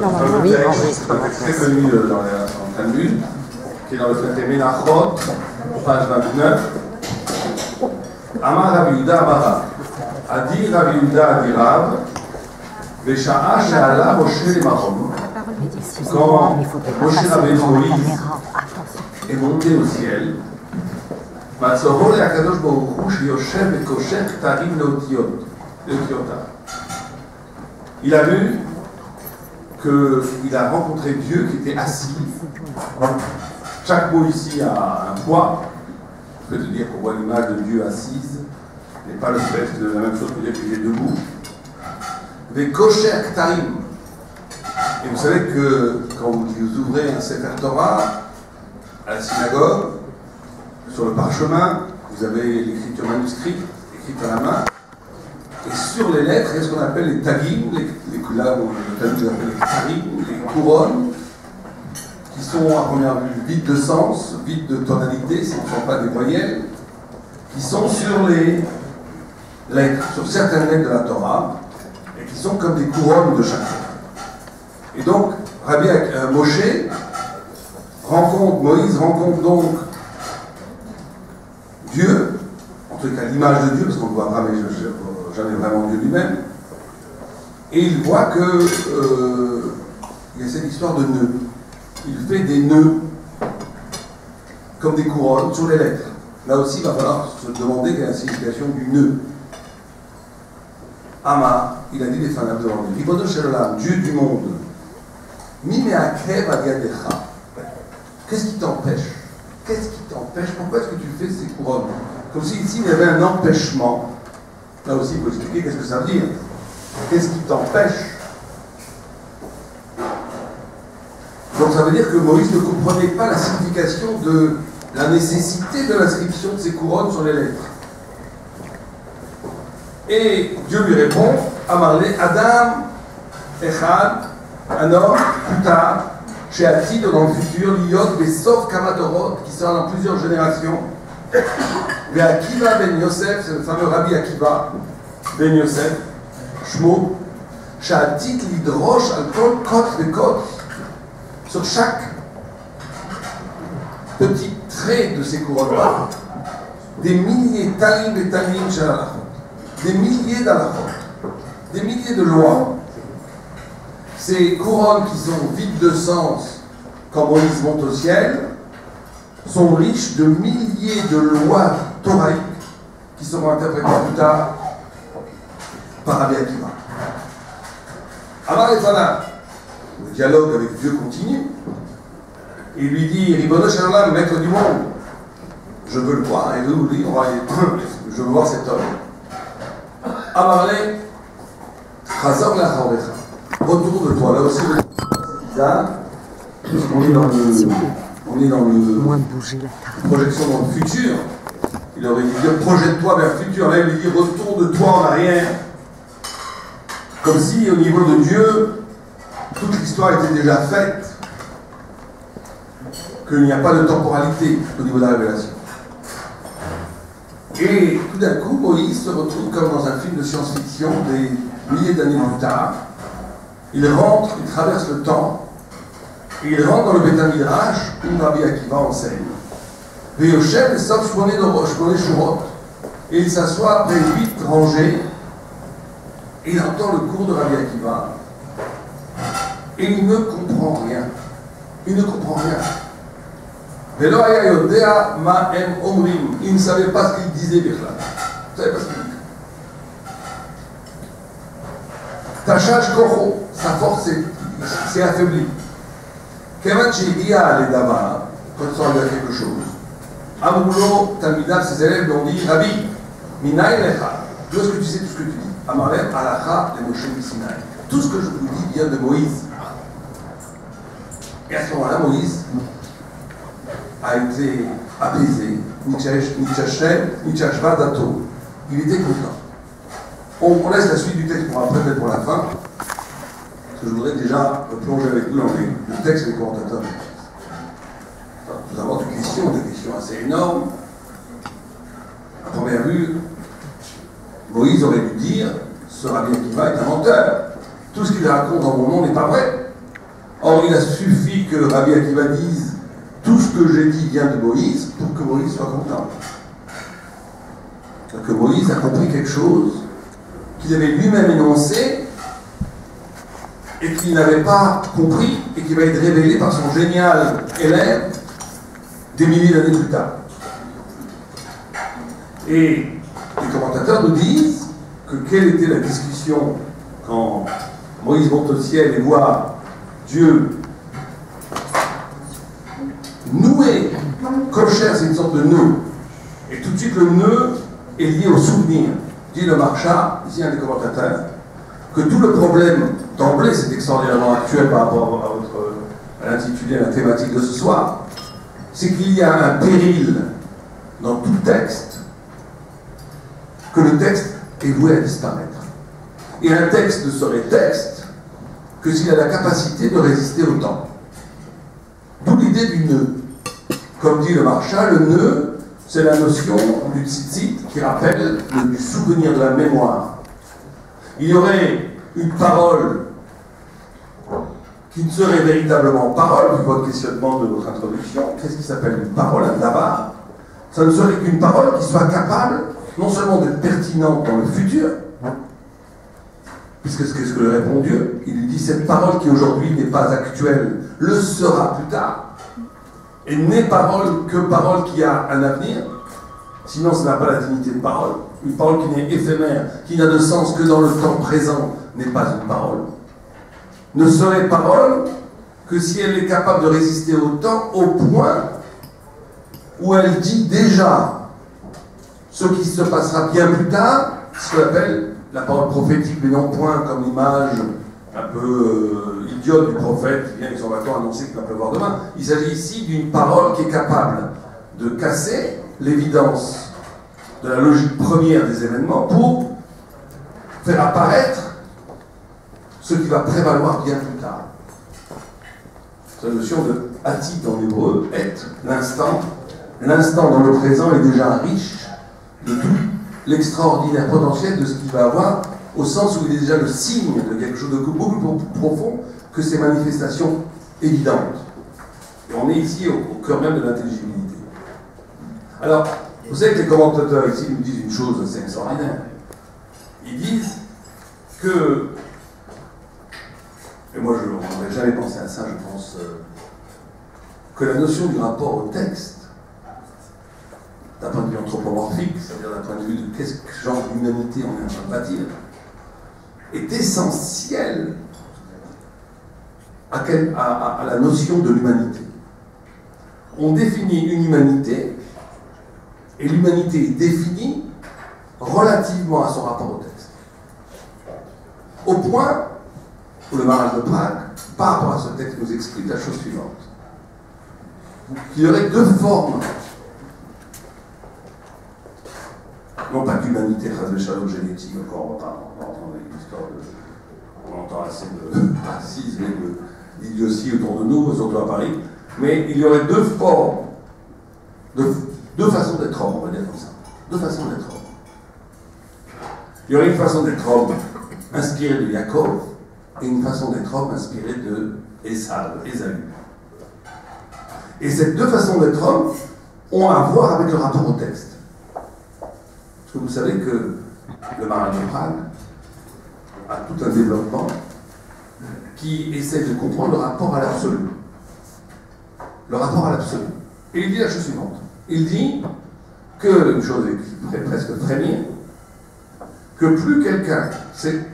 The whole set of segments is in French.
Normalement, oui, très connu en Talmud, qui est dans le traité Menachot, page 29. Amar Rabbi Yehuda Amara, Adi Rabbi Yehuda Adi Rav, Vesha'a she'ala Moshe Marom. Quand Moshe Rabbeinu Moïse est monté au ciel, Matzoro le Akadosh Baruch Hu sheyoshev vekosher ktarim leotiota. Il a vu qu'il a rencontré Dieu qui était assis. Chaque mot ici a un poids. Je peux te dire qu'on voit l'image de Dieu assise, n'est pas le fait de la même chose que dire qu'il est debout. Vekosher ktarim. Et vous savez que quand vous ouvrez un Sefer Torah à la synagogue, sur le parchemin, vous avez l'écriture manuscrite, écrite à la main, et sur les lettres, il y a ce qu'on appelle les tagim, là où le Talmud appelle les tarim, les couronnes, qui sont à première vue vides de sens, vides de tonalité, ce ne sont pas des voyelles, qui sont sur les lettres, sur certaines lettres de la Torah, et qui sont comme des couronnes de chaque lettre. Et donc, Rabbi Moshe Moïse rencontre donc Dieu, en tout cas l'image de Dieu, parce qu'on ne voit jamais vraiment Dieu lui-même, et il voit que il y a cette histoire de nœuds. Il fait des nœuds, comme des couronnes, sur les lettres. Là aussi, il va falloir se demander quelle est la signification du nœud. Ama, il a dit les fanables devant lui. Ribono shel olam, Dieu du monde. Mi me'akev al yadecha. Qu'est-ce qui t'empêche? Qu'est-ce qui t'empêche? Pourquoi est-ce que tu fais ces couronnes? Comme si ici il y avait un empêchement. Là aussi, il faut expliquer qu'est-ce que ça veut dire. Qu'est-ce qui t'empêche? Donc ça veut dire que Moïse ne comprenait pas la signification de la nécessité de l'inscription de ces couronnes sur les lettres. Et Dieu lui répond, Amarle, Adam, Echad, un homme, plus tard, chez Atid, dans le futur, Liot, Besov, Kamadorot, qui sera dans plusieurs générations, et Akiva ben Yosef, c'est le fameux Rabbi Akiva ben Yosef, Shmo, chez Atid, l'Hydroche, Al-Kol, Kot, Bekot, sur chaque petit trait de ces couronnes-là, des milliers, talim et talim, chez Alachot, des milliers d'Alachot, des milliers de lois. Ces couronnes qui sont vides de sens quand Moïse monte au ciel sont riches de milliers de lois thoraïques qui seront interprétées plus tard par Rabbi Akiva. Amar Lefana, le dialogue avec Dieu continue. Il lui dit, Ribono shel olam, maître du monde, je veux le voir, et nous, lui, je veux voir cet homme. Amarle, Chazor lachaorecha. Retour de toi, là aussi, on est dans le projection dans le futur. Il aurait dit projette-toi vers le futur. Là, il lui dit retour de toi en arrière. Comme si, au niveau de Dieu, toute l'histoire était déjà faite, qu'il n'y a pas de temporalité au niveau de la révélation. Et tout d'un coup, Moïse se retrouve comme dans un film de science-fiction des milliers d'années plus tard. Il rentre, il traverse le temps, et il rentre dans le Beth Midrash où Rabbi Akiva enseigne. Veyoshev et Sof Shmoné Shurot. Et il s'assoit après 8 rangées, et il entend le cours de Rabbi Akiva, et il ne comprend rien. Il ne comprend rien. Velo haya yodea ma em omrim. Il ne savait pas ce qu'il disait, Bechla. Il ne savait pas ce qu'il disait. Tachach Kocho, sa force s'est affaiblie. Kevan Shehiya les Dama, quand il s'en quelque chose. Amoulo, Talmidav, ses élèves lui ont dit, Rabbi, Minaï Lecha, d'où est-ce que tu sais tout ce que tu dis? Amarem, Alacha, les Moshe Sinaï. Tout ce que je vous dis vient de Moïse. Et à ce moment-là, Moïse a été apaisé. Nichashva Dato. Il était content. On laisse la suite du texte pour après, peut-être pour la fin. Parce que je voudrais déjà plonger avec nous dans le texte et les commentateurs. Nous avons des questions assez énormes. À première vue, Moïse aurait dû dire ce Rabbi Akiva est un menteur. Tout ce qu'il raconte dans mon nom n'est pas vrai. Or, il a suffi que Rabbi Akiva dise tout ce que j'ai dit vient de Moïse pour que Moïse soit content. Que Moïse a compris quelque chose qu'il avait lui-même énoncé et qu'il n'avait pas compris et qui va être révélé par son génial élève des milliers d'années plus tard. Et les commentateurs nous disent que quelle était la discussion quand Moïse monte au ciel et voit Dieu noué. Kocher, c'est une sorte de nœud. Et tout de suite, le nœud est lié au souvenir. Dit le Maharsha, ici un des commentateurs, que tout le problème, d'emblée, c'est extraordinairement actuel par rapport à l'intitulé, à la thématique de ce soir, c'est qu'il y a un péril dans tout texte, que le texte est voué à disparaître. Et un texte ne serait texte que s'il a la capacité de résister au temps. D'où l'idée du nœud. Comme dit le Maharsha, le nœud, c'est la notion du tzitzit qui rappelle du souvenir de la mémoire. Il y aurait une parole qui ne serait véritablement parole, vu votre questionnement de votre introduction. Qu'est-ce qui s'appelle une parole, un davar? Ça ne serait qu'une parole qui soit capable non seulement d'être pertinente dans le futur, puisque c'est ce que répond Dieu. Il lui dit cette parole qui aujourd'hui n'est pas actuelle le sera plus tard. Et n'est parole que parole qui a un avenir, sinon ça n'a pas la dignité de parole. Une parole qui n'est éphémère, qui n'a de sens que dans le temps présent, n'est pas une parole. Ne serait parole que si elle est capable de résister au temps, au point où elle dit déjà ce qui se passera bien plus tard, ce qu'on appelle la parole prophétique, mais non point comme l'image un peu idiote du prophète qui vient avec son bâton annoncer qu'il va pleuvoir demain. Il s'agit ici d'une parole qui est capable de casser l'évidence de la logique première des événements pour faire apparaître ce qui va prévaloir bien plus tard. C'est la notion de atid en hébreu, être, l'instant. L'instant dans le présent est déjà riche de tout l'extraordinaire potentiel de ce qu'il va avoir, au sens où il est déjà le signe de quelque chose de beaucoup plus profond que ces manifestations évidentes. Et on est ici au cœur même de l'intelligibilité. Alors, vous savez que les commentateurs ici nous disent une chose assez extraordinaire. Ils disent que, et moi je n'aurais jamais pensé à ça, je pense, que la notion du rapport au texte, d'un point de vue anthropomorphique, c'est-à-dire d'un point de vue de quel genre d'humanité on est en train de bâtir, est essentielle à la notion de l'humanité. On définit une humanité, et l'humanité est définie relativement à son rapport au texte. Au point où le Maharal de Prague, par rapport à ce texte, nous explique la chose suivante. Il y aurait deux formes, non pas d'humanité, de chaleur génétique, encore on va pas entendre une histoire on entend assez de racisme et d'idiotie autour de nous, surtout à Paris, mais il y aurait deux formes, deux façons d'être homme, on va dire comme ça. Deux façons d'être homme. Il y aurait une façon d'être homme inspirée de Yaakov et une façon d'être homme inspirée de Ésaü. Et ces deux façons d'être homme ont à voir avec le rapport au texte. Parce que vous savez que le Maharal de Prague a tout un développement qui essaie de comprendre le rapport à l'absolu. Le rapport à l'absolu. Et il dit la chose suivante. Il dit que, une chose qui ferait presque frémir, que plus quelqu'un sait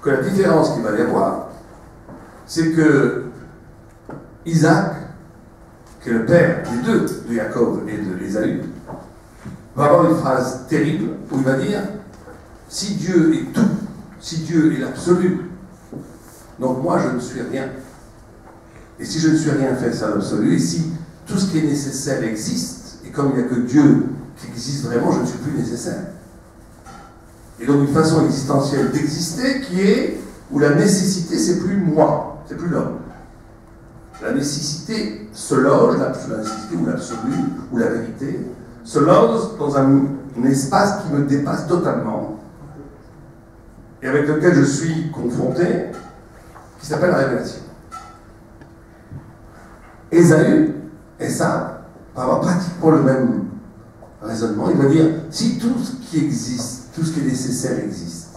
que la différence qu'il va y avoir, c'est que Isaac, qui est le père des deux, de Yaakov et de Ésaü, va avoir une phrase terrible où il va dire si Dieu est tout, si Dieu est l'absolu, donc moi je ne suis rien. Et si je ne suis rien, fait ça l'absolu, et si tout ce qui est nécessaire existe, et comme il n'y a que Dieu qui existe vraiment, je ne suis plus nécessaire. Et donc une façon existentielle d'exister qui est où la nécessité c'est plus moi, c'est plus l'homme. La nécessité se loge, la nécessité ou l'absolu ou la vérité, se loge dans un espace qui me dépasse totalement et avec lequel je suis confronté, qui s'appelle la révélation. Ésaü va avoir pratiquement le même raisonnement. Il va dire, si tout ce qui existe, tout ce qui est nécessaire existe,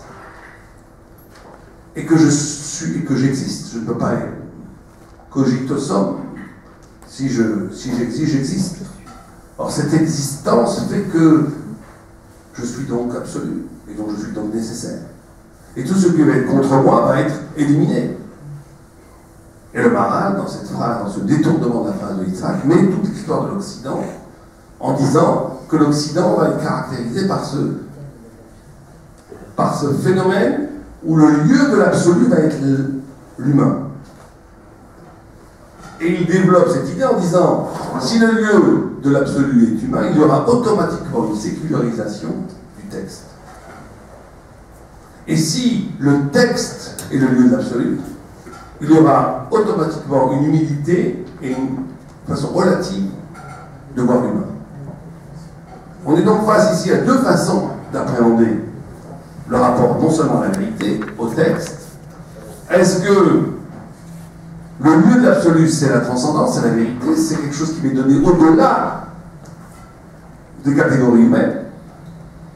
et que j'existe, je ne peux pas cogito sum, si j'existe, j'existe. Or cette existence fait que je suis donc absolu, et donc je suis donc nécessaire. Et tout ce qui va être contre moi va être éliminé. Et le Maharal, dans cette phrase, dans ce détournement de la phrase de Yitzhak, met toute l'histoire de l'Occident en disant que l'Occident va être caractérisé par ce phénomène où le lieu de l'absolu va être l'humain. Et il développe cette idée en disant, si le lieu de l'absolu est humain, il y aura automatiquement une sécularisation du texte. Et si le texte est le lieu de l'absolu, il y aura automatiquement une humilité et une façon relative de voir l'humain. On est donc face ici à deux façons d'appréhender le rapport non seulement à la vérité, au texte. Est-ce que le lieu de l'absolu, c'est la transcendance, c'est la vérité, c'est quelque chose qui m'est donné au-delà des catégories humaines,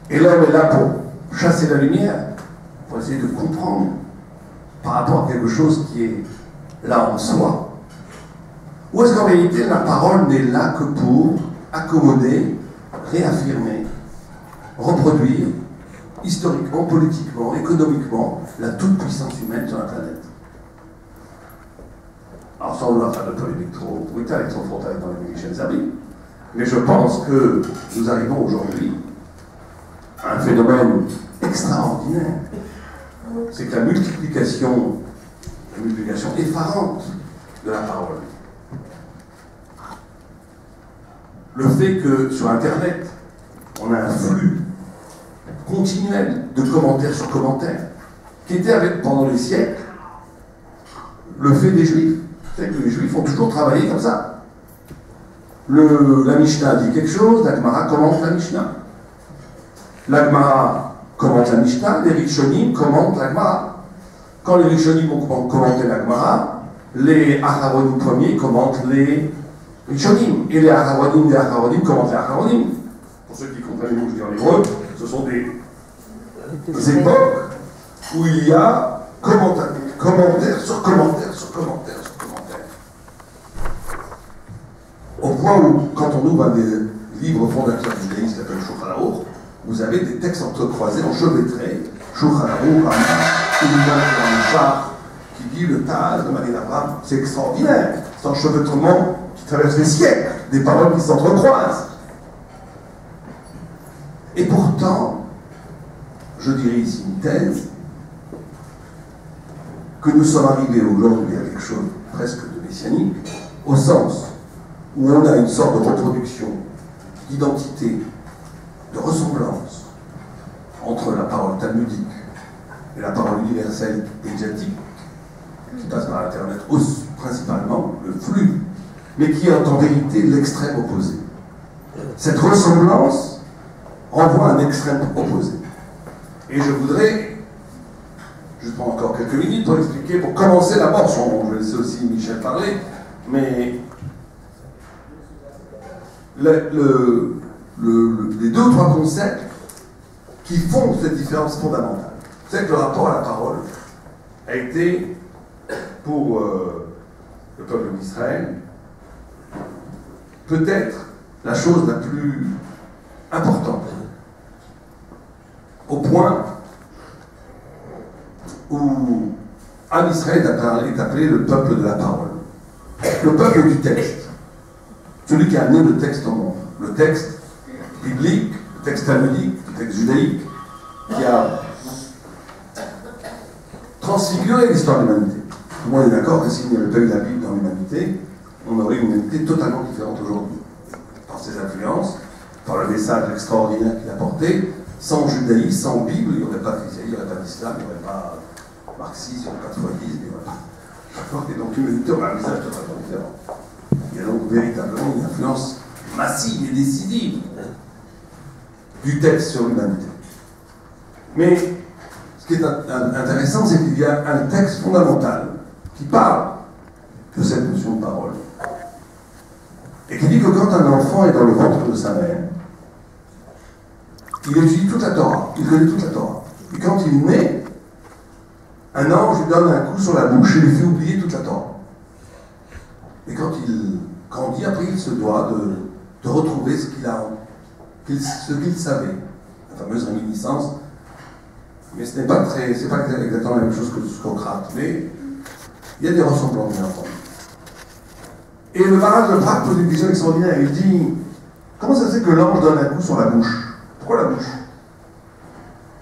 et l'homme est là pour chasser la lumière, pour essayer de comprendre par rapport à quelque chose qui est là en soi? Ou est-ce qu'en réalité la parole n'est là que pour accommoder, réaffirmer, reproduire, historiquement, politiquement, économiquement, la toute-puissance humaine sur la planète? Alors sans vouloir faire de polémique trop brutale et trop frontale dans les Michel Zabi, mais je pense que nous arrivons aujourd'hui à un phénomène extraordinaire. C'est que la multiplication effarante de la parole, le fait que sur Internet, on a un flux continuel de commentaires sur commentaires, qui était pendant les siècles le fait des Juifs. Vous savez que les Juifs ont toujours travaillé comme ça. La Mishnah dit quelque chose, la Gemara commente la Mishnah. La Gemara commente la Mishnah, les Rishonim commentent la Gemara. Quand les Rishonim ont commenté la Gemara, les Acharonim premiers commentent les Rishonim. Et les Acharonim commentent les Acharonim. Pour ceux qui comprennent les mots que je dis en hébreu, ce sont des époques où il y a commentaire sur commentaire sur commentaire sur commentaire. Au point où, quand on ouvre un des livres fondateurs du judaïsme qui s'appelle Shulchan Aruch, vous avez des textes entrecroisés, enchevêtrés, Shulchan Aruch, qui dit le Taz de Magen Avraham. C'est extraordinaire, c'est un enchevêtrement qui traverse les siècles, des paroles qui s'entrecroisent. Et pourtant, je dirais ici une thèse, que nous sommes arrivés aujourd'hui à quelque chose presque de messianique, au sens où on a une sorte de reproduction, d'identité, de ressemblance entre la parole talmudique et la parole universelle médiatique, qui passe par Internet principalement, le flux, mais qui est en vérité l'extrême opposé. Cette ressemblance renvoie à un extrême opposé. Et je voudrais, je prends encore quelques minutes pour expliquer, pour commencer d'abord, je vais laisser aussi Michel parler, mais les deux ou trois concepts qui font cette différence fondamentale. C'est que le rapport à la parole a été, pour le peuple d'Israël, peut-être la chose la plus importante, au point où Am Israël est appelé le peuple de la parole, le peuple du texte, celui qui a amené le texte au monde, le texte biblique, le texte talmudique, le texte judaïque, qui a transfiguré l'histoire de l'humanité. Tout le monde est d'accord que s'il n'y avait pas eu la Bible dans l'humanité, on aurait une humanité totalement différente aujourd'hui. Par ses influences, par le message extraordinaire qu'il a porté, sans judaïsme, sans Bible, il n'y aurait pas de christianisme, il n'y aurait pas d'islam, il n'y aurait pas de marxisme, il n'y aurait pas de froidisme, il n'y aurait pas. Et donc l'humanité aurait un message totalement différent. Il y a donc véritablement une influence massive et décisive du texte sur l'humanité. Mais ce qui est intéressant, c'est qu'il y a un texte fondamental qui parle de cette notion de parole, et qui dit que quand un enfant est dans le ventre de sa mère, il étudie toute la Torah, il connaît toute la Torah. Et quand il naît, un ange lui donne un coup sur la bouche et lui fait oublier toute la Torah. Et quand il grandit, après il se doit de retrouver ce qu'il savait. La fameuse réminiscence. Mais ce n'est pas c'est pas exactement la même chose que Socrate, mais il y a des ressemblances, bien entendu. Et le Maharal de Prague pose une question extraordinaire. Il dit, comment ça se fait que l'ange donne un coup sur la bouche? Pourquoi la bouche?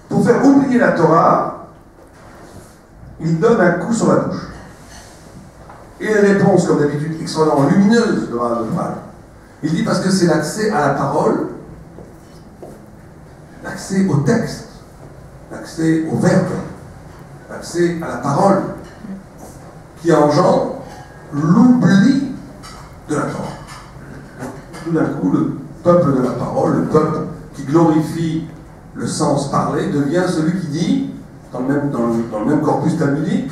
Pour faire oublier la Torah, il donne un coup sur la bouche. Et les réponses, comme d'habitude, extrêmement lumineuses de Maharal de Prague. Il dit parce que c'est l'accès à la parole, l'accès au texte, l'accès au verbe, l'accès à la parole, qui engendre l'oubli de la Torah. Tout d'un coup, le peuple de la parole, le peuple qui glorifie le sens parlé, devient celui qui dit, dans le même corpus talmudique,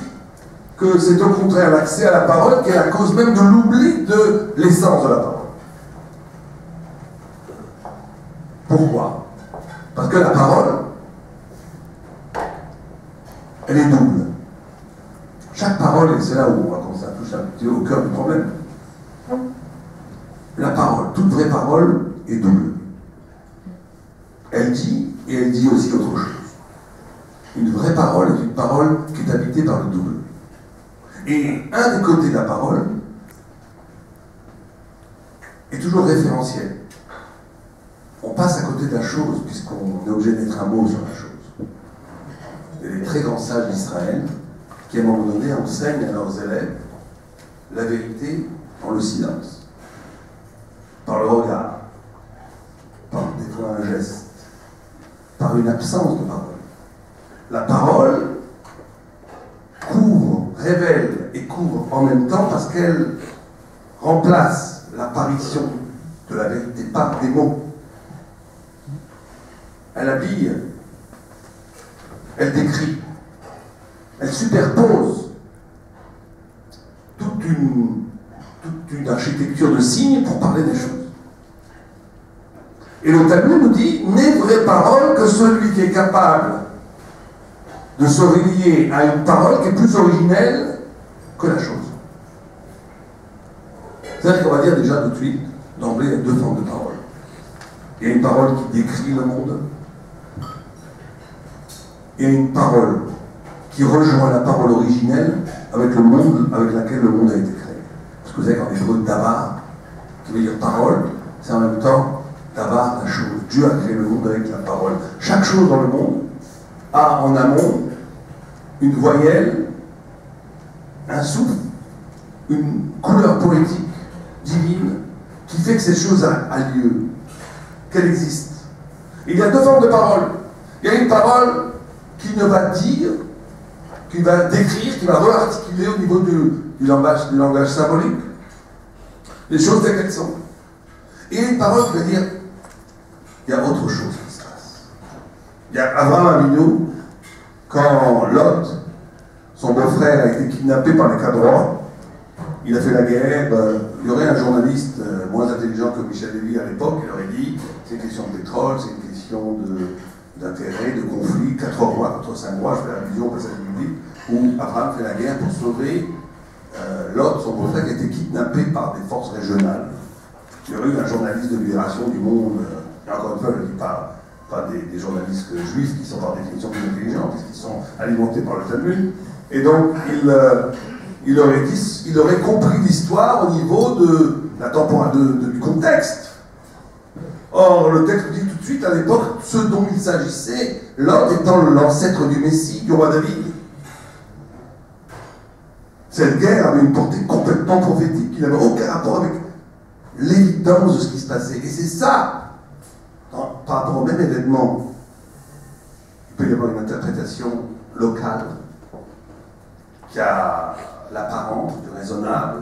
que c'est au contraire l'accès à la parole qui est la cause même de l'oubli de l'essence de la parole. Pourquoi? Parce que la parole, elle est double. Chaque parole, et c'est là où on va commencer à toucher un petit peu au cœur du problème, la parole, toute vraie parole est double. Elle dit, et elle dit aussi autre chose. Une vraie parole est une parole qui est habitée par le double. Et un des côtés de la parole est toujours référentiel. On passe à côté de la chose, puisqu'on est obligé d'être un mot sur la chose. Il y a les très grands sages d'Israël qui, à un moment donné, enseignent à leurs élèves la vérité dans le silence, par le regard, par des fois un geste, par une absence de parole. La parole couvre, révèle et couvre en même temps parce qu'elle remplace l'apparition de la vérité par des mots. Elle habille, elle décrit, elle superpose toute une architecture de signes pour parler des choses. Et le Talmud nous dit, n'est vraie parole que celui qui est capable de se relier à une parole qui est plus originelle que la chose. C'est-à-dire qu'on va dire déjà tout de suite, d'emblée, il y a deux formes de parole. Il y a une parole qui décrit le monde, et une parole qui rejoint la parole originelle avec le monde avec laquelle le monde a été créé. Parce que vous savez qu'en hébreu, davar, qui veut dire parole, c'est en même temps davar, la chose. Dieu a créé le monde avec la parole. Chaque chose dans le monde a en amont une voyelle, un souffle, une couleur poétique, divine, qui fait que cette chose a lieu, qu'elle existe. Et il y a deux formes de parole. Il y a une parole qui ne va dire, qui va décrire, qui va re-articuler au niveau du langage symbolique les choses telles qu'elles sont. Et il y a une parole qui va dire, il y a autre chose qui se passe. Il y a Abraham Avinu, quand Lot, son beau-frère, a été kidnappé par les Cadrois, il a fait la guerre, il y aurait un journaliste moins intelligent que Michel Lévy à l'époque, il aurait dit, c'est une question de pétrole, c'est une question d'intérêt, de conflit, 4 rois contre 5 rois, je fais allusion au passage biblique, où Abraham fait la guerre pour sauver Lot, son beau-frère, qui a été kidnappé par des forces régionales. Il y aurait eu un journaliste de Libération du Monde, et encore une fois, je ne dis pas des journalistes juifs qui sont par définition plus intelligents, puisqu'ils sont alimentés par le Talmud, et donc il aurait compris l'histoire au niveau du contexte. Or, le texte dit tout de suite, à l'époque, ce dont il s'agissait, Lot étant l'ancêtre du Messie, du roi David. Cette guerre avait une portée complètement prophétique, qui n'avait aucun rapport avec l'évidence de ce qui se passait. Et c'est ça, par rapport au même événement, il peut y avoir une interprétation locale, qui a l'apparence du raisonnable,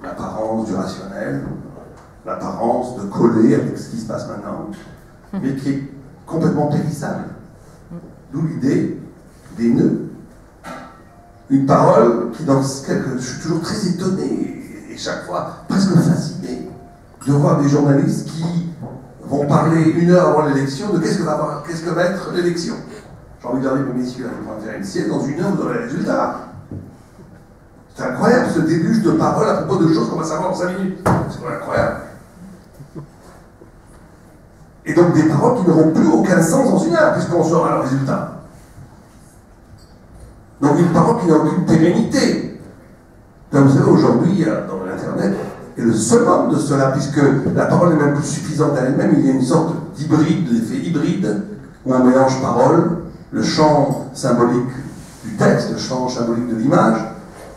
l'apparence du rationnel, l'apparence de coller avec ce qui se passe maintenant, mais qui est complètement périssable. D'où l'idée des nœuds. Une parole qui, je suis toujours très étonné, et chaque fois presque fasciné, de voir des journalistes qui vont parler 1 heure avant l'élection de qu'est-ce que va être l'élection. J'ai envie de leur dire, mais messieurs, allez prendre faire une sieste, dans 1 heure, vous aurez les résultats. C'est incroyable ce déluge de paroles à propos de choses qu'on va savoir dans 5 minutes. C'est incroyable. Et donc des paroles qui n'auront plus aucun sens dans 1 heure, puisqu'on saura le résultat. Donc une parole qui n'a aucune pérennité. Donc vous savez, aujourd'hui, dans l'Internet, est le summum de cela, puisque la parole n'est même plus suffisante à elle-même, il y a une sorte d'hybride, d'effet hybride, où on mélange parole, le champ symbolique du texte, le champ symbolique de l'image,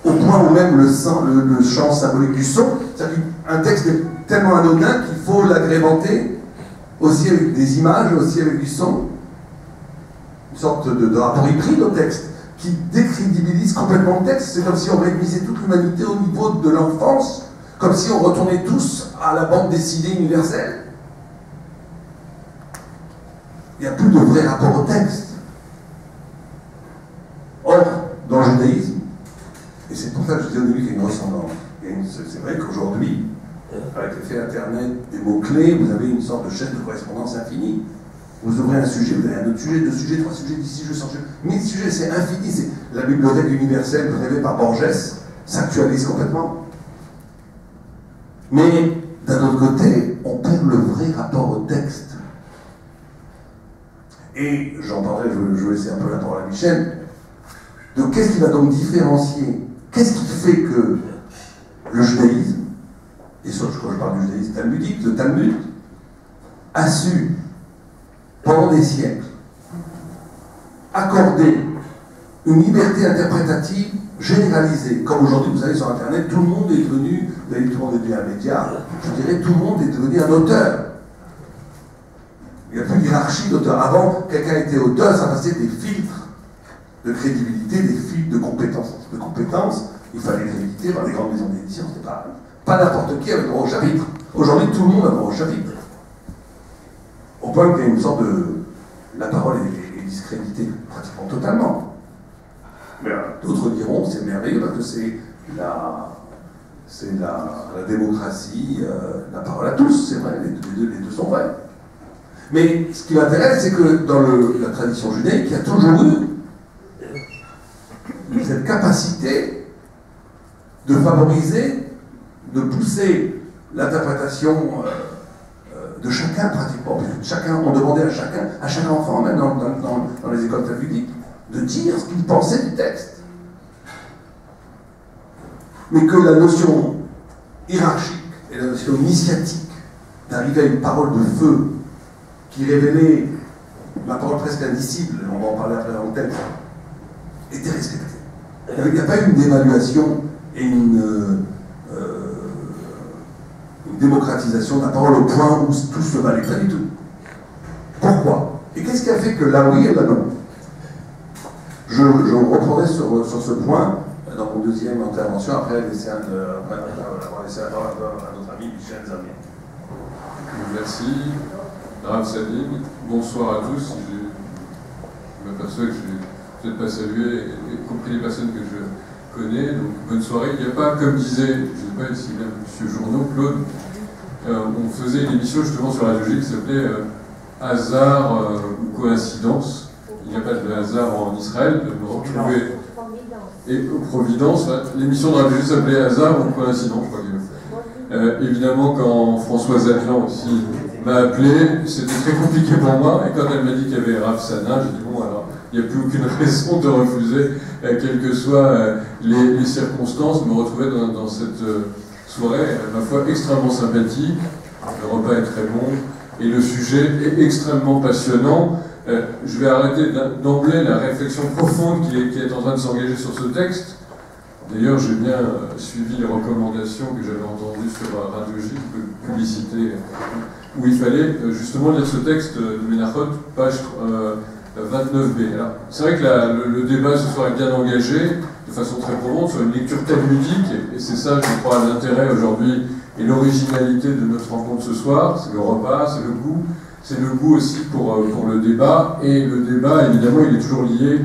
au point où même le champ symbolique du son, c'est-à-dire qu'un texte est tellement anodin qu'il faut l'agrémenter aussi avec des images, aussi avec du son, une sorte de rapport hybride au texte, qui décrédibilise complètement le texte. C'est comme si on réduisait toute l'humanité au niveau de l'enfance, comme si on retournait tous à la bande dessinée universelle. Il n'y a plus de vrai rapport au texte. Or, dans le judaïsme, et c'est pour ça que je disais au début qu'il y a une ressemblance, c'est vrai qu'aujourd'hui, avec l'effet Internet, des mots-clés, vous avez une sorte de chaîne de correspondance infinie. Vous ouvrez un sujet, vous avez un autre sujet, 2 sujets, 3 sujets, 10 sujets, 100 sujets. 1000 sujets, c'est infini. C'est la bibliothèque universelle rêvée par Borges s'actualise complètement. Mais d'un autre côté, on perd le vrai rapport au texte. Et j'en parlerai, je vais laisser un peu la parole à Michel. Donc qu'est-ce qui va donc différencier? Qu'est-ce qui fait que le judaïsme, et sauf quand je parle du judaïsme talmudique, le Talmud, a su, pendant des siècles, accorder une liberté interprétative généralisée. Comme aujourd'hui, vous savez, sur Internet, tout le monde est devenu, vous avez dit, tout le monde est devenu un média, je dirais tout le monde est devenu un auteur. Il n'y a plus de hiérarchie d'auteur. Avant, quelqu'un était auteur, ça passait des filtres de crédibilité, des filtres de compétences. Il fallait les éditer par des grandes maisons d'édition, c'était pas n'importe qui avait droit au chapitre. Aujourd'hui, tout le monde a droit au chapitre. Au point qu'il y a une sorte de... La parole est discréditée pratiquement totalement. Mais d'autres diront, c'est merveilleux parce que c'est la démocratie, la parole à tous, c'est vrai, les deux sont vrais. Mais ce qui m'intéresse, c'est que dans la tradition judaïque, il y a toujours eu cette capacité de favoriser, de pousser l'interprétation de chacun pratiquement. On demandait à chaque enfant, même dans les écoles talmudiques, de dire ce qu'il pensait du texte. Mais que la notion hiérarchique et la notion initiatique d'arriver à une parole de feu qui révélait la parole presque indicible, on va en parler après dans le texte, était respectée. Il n'y a pas eu une dévaluation et une démocratisation de la parole au point où tout se valait, pas du tout. Pourquoi? Et qu'est-ce qui a fait que là oui et là non? Je reprendrai sur ce point dans mon deuxième intervention, après laisser la parole à notre ami Michel Zamier. Merci. Rav Sadine, bonsoir à tous. Je m'aperçois que je n'ai peut-être pas salué, y compris les personnes que je connais, donc bonne soirée. Il n'y a pas, comme disait, je ne sais pas si même M. Journeau, Claude, on faisait une émission justement sur la logique qui s'appelait Hasard ou coïncidence. Il n'y a pas de hasard en Israël, de me retrouver. Et Providence, l'émission de la logique s'appelait Hasard ou coïncidence, je crois que. Évidemment, quand Françoise Atlan aussi m'a appelé, c'était très compliqué pour moi, et quand elle m'a dit qu'il y avait Rav Sana, j'ai dit bon alors, il n'y a plus aucune raison de refuser, quelles que soient les circonstances, me retrouver dans cette soirée, à ma foi extrêmement sympathique, le repas est très bon, et le sujet est extrêmement passionnant. Je vais arrêter d'emblée la réflexion profonde qui est en train de s'engager sur ce texte. D'ailleurs, j'ai bien suivi les recommandations que j'avais entendues sur Radio J, publicité, où il fallait justement lire ce texte de Menachot, page 29b. Alors, c'est vrai que le débat ce soir est bien engagé, de façon très profonde, sur une lecture talmudique, et c'est ça, je crois, l'intérêt aujourd'hui et l'originalité de notre rencontre ce soir. C'est le repas, c'est le goût. C'est le goût aussi pour le débat, et le débat, évidemment, il est toujours lié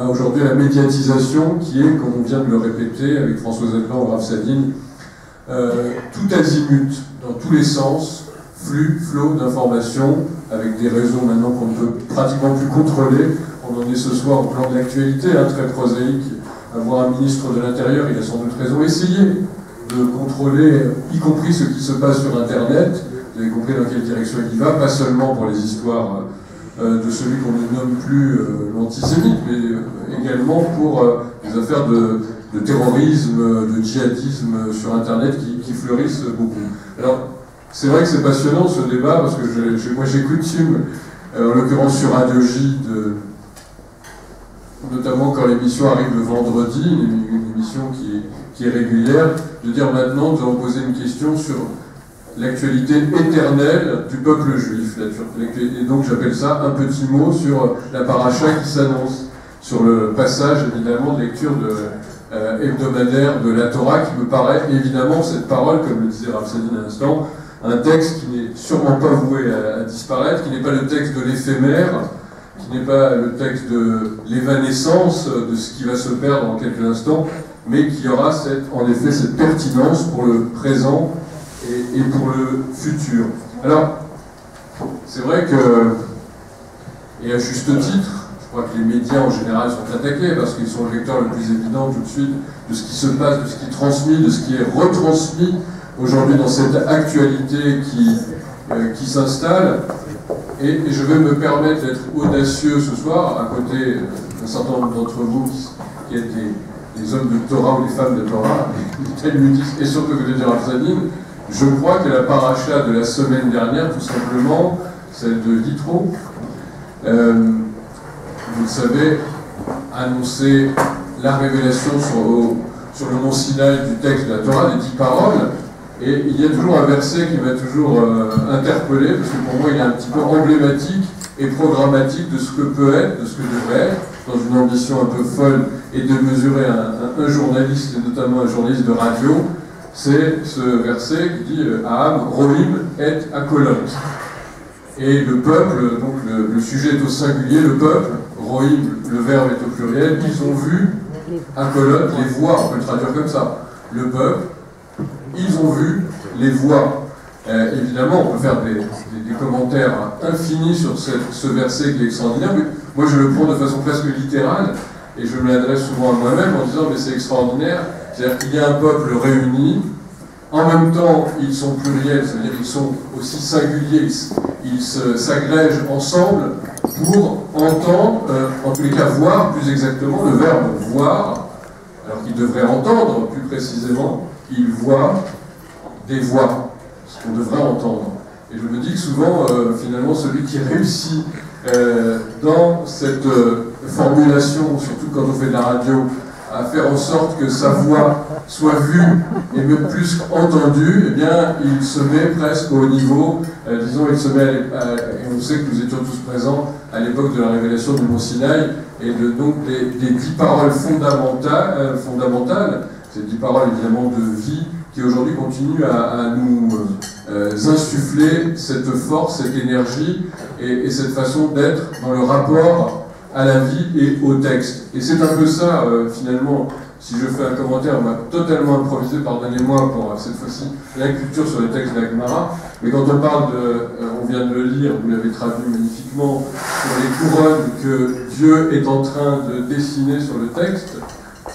aujourd'hui à la médiatisation qui est, comme on vient de le répéter avec Françoise Atlan ou Rav Sadine, tout azimut, dans tous les sens, flot d'informations, avec des réseaux maintenant qu'on ne peut pratiquement plus contrôler. On en est ce soir au plan de l'actualité, hein, très prosaïque. Avoir un ministre de l'Intérieur, il a sans doute raison, essayer de contrôler, y compris ce qui se passe sur Internet. Vous avez compris dans quelle direction il va, pas seulement pour les histoires de celui qu'on ne nomme plus l'antisémite, mais également pour les affaires de terrorisme, de djihadisme sur Internet qui fleurissent beaucoup. Alors, c'est vrai que c'est passionnant ce débat, parce que moi j'ai coutume, en l'occurrence sur Radio J, notamment quand l'émission arrive le vendredi, une émission qui est régulière, de dire maintenant, nous allons poser une question sur l'actualité éternelle du peuple juif. Et donc j'appelle ça un petit mot sur la paracha qui s'annonce, sur le passage évidemment de lecture hebdomadaire de la Torah, qui me paraît évidemment cette parole, comme le disait Rav Sadine à l'instant, un texte qui n'est sûrement pas voué à disparaître, qui n'est pas le texte de l'éphémère, qui n'est pas le texte de l'évanescence, de ce qui va se perdre en quelques instants, mais qui aura en effet cette pertinence pour le présent et pour le futur. Alors, c'est vrai que, et à juste titre, je crois que les médias en général sont attaqués parce qu'ils sont le vecteur le plus évident tout de suite de ce qui se passe, de ce qui est transmis, de ce qui est retransmis aujourd'hui dans cette actualité qui s'installe. Et je vais me permettre d'être audacieux ce soir, à côté d'un certain nombre d'entre vous qui êtes des hommes de Torah ou des femmes de Torah, et surtout que de Rav Sadine. Je crois que la paracha de la semaine dernière, tout simplement, celle de Yitro, vous le savez, annonçait la révélation sur le mont Sinaï du texte de la Torah, des 10 paroles. Et il y a toujours un verset qui m'a toujours interpellé, parce que pour moi il est un petit peu emblématique et programmatique de ce que peut être, de ce que devrait être, dans une ambition un peu folle, et de mesurer un journaliste, et notamment un journaliste de radio. C'est ce verset qui dit « Aham, Rohim et Akolot ». Et le peuple, donc le sujet est au singulier, le peuple, Rohim, le verbe est au pluriel, ils ont vu, Akolot, les voix, on peut le traduire comme ça. Le peuple, ils ont vu les voix. Évidemment, on peut faire des commentaires infinis sur ce verset qui est extraordinaire, mais moi je le prends de façon presque littérale, et je me l'adresse souvent à moi-même en disant « mais c'est extraordinaire ». C'est-à-dire qu'il y a un peuple réuni, en même temps ils sont pluriels, c'est-à-dire qu'ils sont aussi singuliers, ils s'agrègent ensemble pour entendre, en tous les cas voir plus exactement, le verbe voir, alors qu'ils devraient entendre plus précisément, ils voient des voix, ce qu'on devrait entendre. Et je me dis que souvent, finalement, celui qui réussit dans cette formulation, surtout quand on fait de la radio, à faire en sorte que sa voix soit vue et même plus entendue, eh bien, il se met presque au niveau, disons, il se met, et on sait que nous étions tous présents à l'époque de la révélation du Mont Sinaï, et donc des 10 paroles fondamentales, ces 10 paroles évidemment de vie, qui aujourd'hui continuent à nous insuffler cette force, cette énergie, et cette façon d'être dans le rapport à la vie et au texte. Et c'est un peu ça, finalement, si je fais un commentaire, on m'a totalement improvisé, pardonnez-moi pour cette fois-ci, l'inculture sur les textes d'Agmara, mais quand on parle on vient de le lire, vous l'avez traduit magnifiquement, sur les couronnes que Dieu est en train de dessiner sur le texte,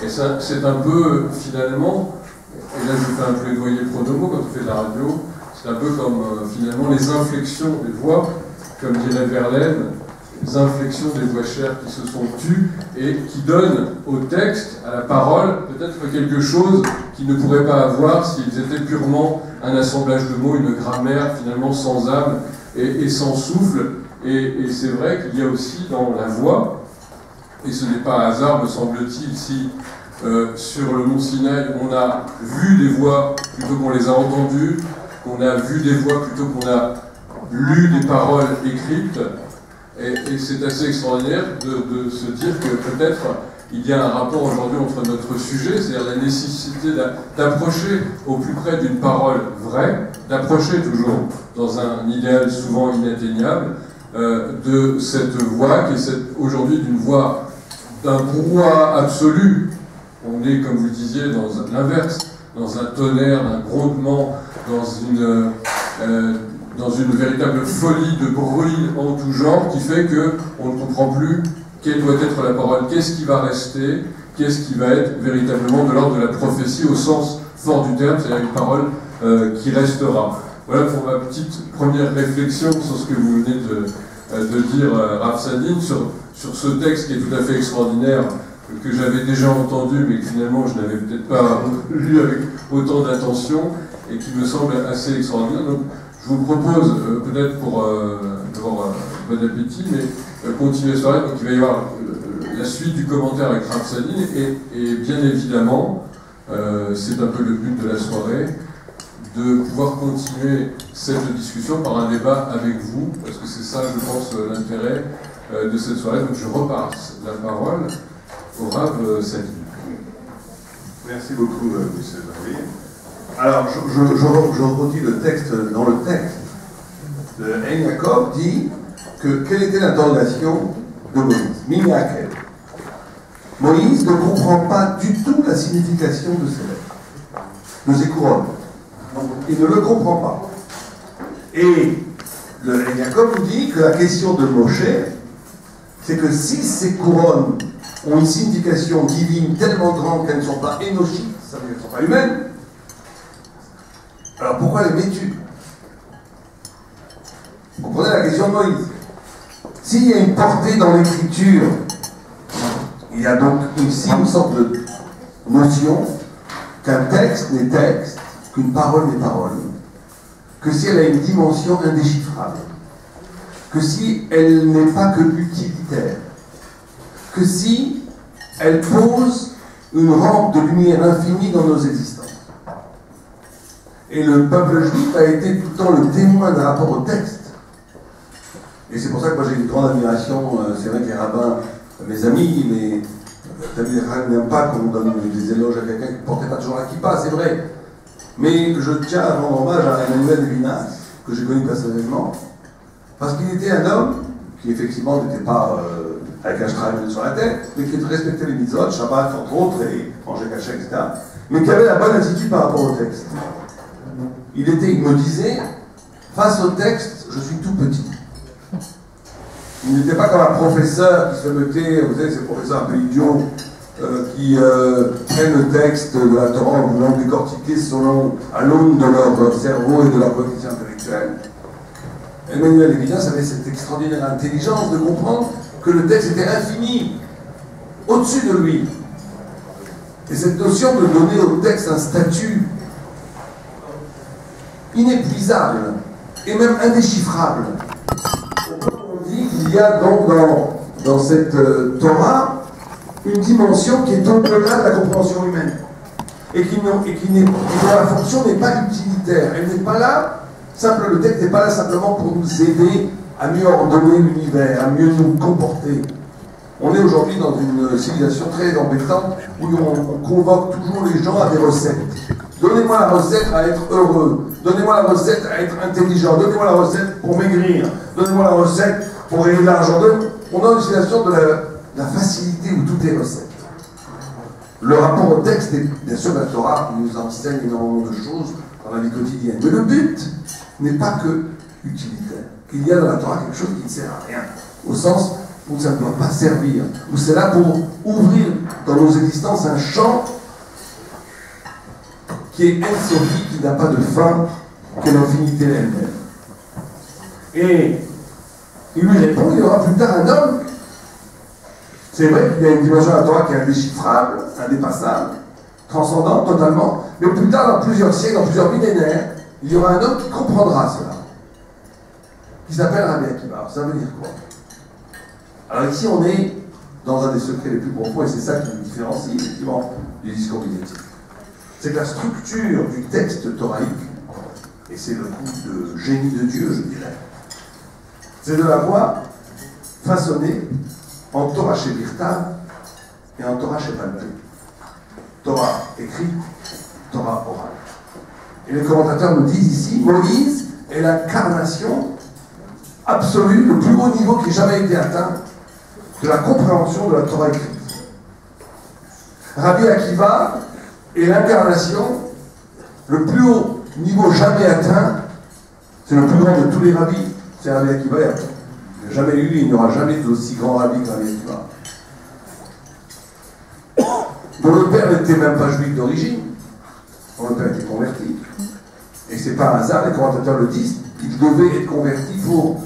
et ça, c'est un peu, finalement, et là je fais un plaidoyer pro-domo quand on fait de la radio, c'est un peu comme, finalement, les inflexions des voix, comme dirait Verlaine, les inflexions des voix chères qui se sont tues et qui donnent au texte, à la parole, peut-être quelque chose qu'ils ne pourraient pas avoir s'ils étaient purement un assemblage de mots, une grammaire finalement sans âme et sans souffle. Et c'est vrai qu'il y a aussi dans la voix, et ce n'est pas hasard, me semble-t-il, si sur le Mont Sinaï on a vu des voix plutôt qu'on les a entendues, qu'on a vu des voix plutôt qu'on a lu des paroles écrites. Et c'est assez extraordinaire de se dire que peut-être il y a un rapport aujourd'hui entre notre sujet, c'est-à-dire la nécessité d'approcher au plus près d'une parole vraie, d'approcher toujours dans un idéal souvent inatteignable, de cette voix qui est aujourd'hui d'une voix d'un brouhaha absolu. On est, comme vous le disiez, dans l'inverse, dans un tonnerre, un grondement, dans une véritable folie de bruit en tout genre qui fait qu'on ne comprend plus quelle doit être la parole, qu'est-ce qui va rester, qu'est-ce qui va être véritablement de l'ordre de la prophétie au sens fort du terme, c'est-à-dire une parole qui restera. Voilà pour ma petite première réflexion sur ce que vous venez de dire, Rav Sadin, sur ce texte qui est tout à fait extraordinaire, que j'avais déjà entendu, mais que finalement je n'avais peut-être pas lu avec autant d'attention, et qui me semble assez extraordinaire. Donc je vous propose, peut-être pour avoir bon appétit, mais continuer cette soirée. Donc il va y avoir la suite du commentaire avec Rav Sadin, et bien évidemment, c'est un peu le but de la soirée, de pouvoir continuer cette discussion par un débat avec vous, parce que c'est ça, je pense, l'intérêt de cette soirée. Donc je repasse la parole au Rav Sadin. Merci beaucoup, M. David. Alors, je redis le texte. Dans le texte, Ein Yaakov dit que quelle était l'interrogation de Moïse. Minakel. Moïse ne comprend pas du tout la signification de ces lettres, de ces couronnes. Il ne le comprend pas. Et le Ein Yaakov nous dit que la question de Moshe, c'est que si ces couronnes ont une signification divine tellement grande qu'elles ne sont pas énochiques, ça veut dire qu'elles ne sont pas humaines, alors pourquoi les mets-tu? Vous comprenez la question de Moïse. S'il y a une portée dans l'écriture, il y a donc ici une sorte de notion qu'un texte n'est texte, qu'une parole n'est parole, que si elle a une dimension indéchiffrable, que si elle n'est pas que utilitaire, que si elle pose une rampe de lumière infinie dans nos existences. Et le peuple juif a été tout le temps le témoin d'un rapport au texte. Et c'est pour ça que moi j'ai une grande admiration, c'est vrai que les rabbins, mes amis, mais David n'aime pas qu'on donne des éloges à quelqu'un qui ne portait pas toujours la kippa, c'est vrai. Mais je tiens à rendre hommage à Emmanuel Levinas, que j'ai connu personnellement, parce qu'il était un homme qui effectivement n'était pas avec un shtraïm sur la tête, mais qui respectait les mitzvot, Shabbat entre autres, et mangeait caché, etc. Mais qui avait la bonne attitude par rapport au texte. Il me disait, face au texte, je suis tout petit. Il n'était pas comme un professeur qui se mettait, vous savez, ces professeurs un peu idiots, qui prennent le texte de la Torah en voulant décortiquer à l'aune de leur cerveau et de leur cognition intellectuelle. Emmanuel Levinas avait cette extraordinaire intelligence de comprendre que le texte était infini, au-dessus de lui. Et cette notion de donner au texte un statut inépuisable et même indéchiffrable. On dit qu'il y a donc dans cette Torah une dimension qui est au-delà de la compréhension humaine et dont la fonction n'est pas utilitaire. Elle n'est pas là, le texte n'est pas là simplement pour nous aider à mieux ordonner l'univers, à mieux nous comporter. On est aujourd'hui dans une civilisation très embêtante où on convoque toujours les gens à des recettes. Donnez-moi la recette à être heureux. Donnez-moi la recette à être intelligent. Donnez-moi la recette pour maigrir. Donnez-moi la recette pour gagner de l'argent. On a une situation de la facilité où tout est recette. Le rapport au texte est bien sûr la Torah qui nous enseigne énormément de choses dans la vie quotidienne. Mais le but n'est pas que utilitaire. Il y a dans la Torah quelque chose qui ne sert à rien. Au sens où ça ne doit pas servir. Où c'est là pour ouvrir dans nos existences un champ qui est Sophie, qui n'a pas de fin, que l'infinité elle-même. Et il lui répond, il y aura plus tard un homme. C'est vrai qu'il y a une dimension à la Torah qui est indéchiffrable, indépassable, transcendante totalement, mais plus tard, dans plusieurs siècles, dans plusieurs millénaires, il y aura un homme qui comprendra cela, qui s'appelle Rabbi Akiva. Ça veut dire quoi? Alors ici, on est dans un des secrets les plus profonds, et c'est ça qui nous différencie, effectivement, du discours médiatique. C'est que la structure du texte toraïque, et c'est le coup de génie de Dieu, je dirais, c'est de la voix façonnée en Torah chez Birtav et en Torah chez Balpé. Torah écrite, Torah orale. Et les commentateurs nous disent ici, Moïse est l'incarnation absolue, le plus haut niveau qui ait jamais été atteint de la compréhension de la Torah écrite. Rabbi Akiva est l'incarnation Le plus haut niveau jamais atteint, c'est le plus grand de tous les rabbis, c'est Rabbi Akiva. Il n'y a jamais eu, il n'y aura jamais d'aussi grand rabbi que Rabbi Akiva. Dont le père n'était même pas juif d'origine, dont le père était converti. Et c'est pas un hasard, les commentateurs le disent, il devait être converti pour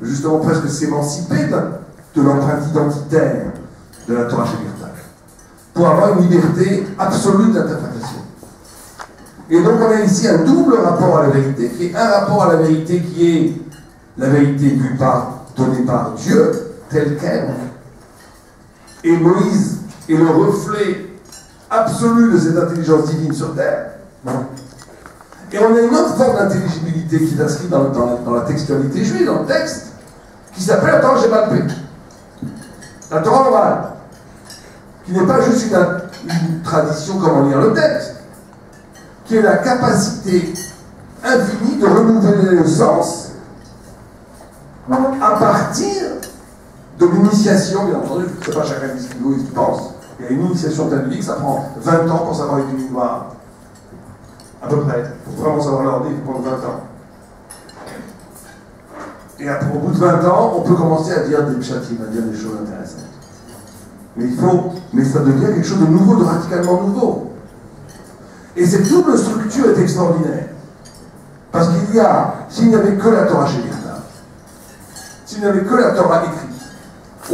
justement presque s'émanciper de l'empreinte identitaire de la Torah Shemirta, pour avoir une liberté absolue d'interprétation. Et donc on a ici un double rapport à la vérité, qui est un rapport à la vérité qui est la vérité vue donnée par Dieu, telle qu'elle. Et Moïse est le reflet absolu de cette intelligence divine sur terre. Et on a une autre forme d'intelligibilité qui est inscrite dans la textualité juive, dans le texte, qui s'appelle la Torah Shebalpé. La Torah orale, qui n'est pas juste une tradition comme on lit le texte, qui est la capacité infinie de renouveler le sens à partir de l'initiation, bien entendu. Je ne sais pas chacun dit ce qu'il pense. Il y a une initiation talmudique, ça prend 20 ans pour savoir étudier une Gemara. À peu près. Pour vraiment savoir l'ordre, il faut prendre 20 ans. Et après, au bout de 20 ans, on peut commencer à dire des pshatim, à dire des choses intéressantes. Mais ça devient quelque chose de nouveau, de radicalement nouveau. Et cette double structure est extraordinaire. Parce qu'il y a, s'il n'y avait que la Torah Shemirta, s'il n'y avait que la Torah écrite,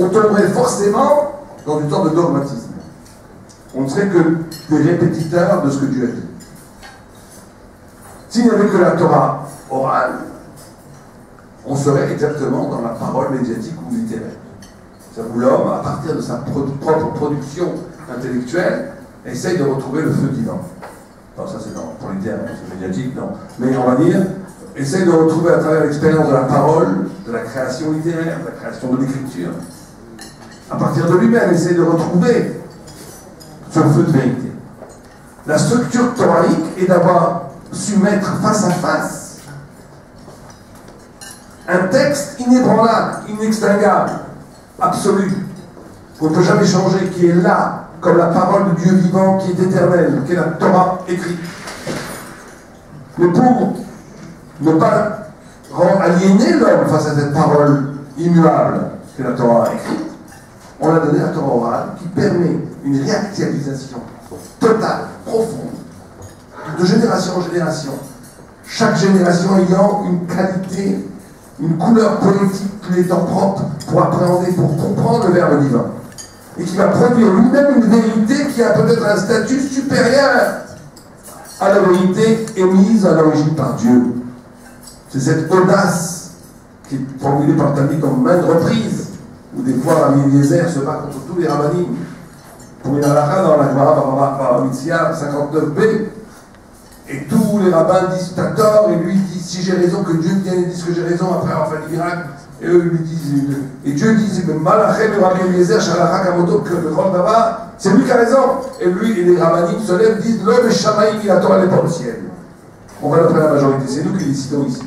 on tomberait forcément dans une sorte de dogmatisme. On ne serait que des répétiteurs de ce que Dieu a dit. S'il n'y avait que la Torah orale, on serait exactement dans la parole médiatique ou littéraire. C'est-à-dire où l'homme, à partir de sa propre production intellectuelle, essaye de retrouver le feu divin. Enfin, ça c'est pour les termes, c'est médiatique, non. Mais on va dire, essaye de retrouver à travers l'expérience de la parole, de la création littéraire, de la création de l'écriture, à partir de lui-même, essaye de retrouver ce feu de vérité. La structure thoraïque est d'avoir su mettre face à face un texte inébranlable, inextinguable, absolu, qu'on ne peut jamais changer, qui est là, comme la parole de Dieu vivant, qui est éternelle, qui est la Torah écrite. Mais pour ne pas aliéner l'homme face à cette parole immuable, qui est la Torah écrite, on a donné la Torah orale, qui permet une réactualisation totale, profonde, de génération en génération, chaque génération ayant une qualité, une couleur poétique qui lui étant propre pour appréhender, pour comprendre le Verbe divin, et qui va produire lui-même une vérité qui a peut-être un statut supérieur à la vérité émise à l'origine par Dieu. C'est cette audace qui est formulée par Talmud comme maintes reprises, où des fois Rabbi Eliezer se bat contre tous les rabbinim pour une halakha dans la Gemara par Mitzia 59b. Et tous les rabbins disent t'as tort, et lui dit si j'ai raison, que Dieu vienne et dise que j'ai raison après avoir fait des miracles. Et eux lui disent, et Dieu dit Malachem et Rabbi Eliezer, Shalachak Amoto, que le Chol Dava, c'est lui qui a raison. Et lui et les rabbinim se lèvent, disent l'homme est Shamaïm, il attend aller par le ciel. On va d'après la majorité, c'est nous qui décidons ici.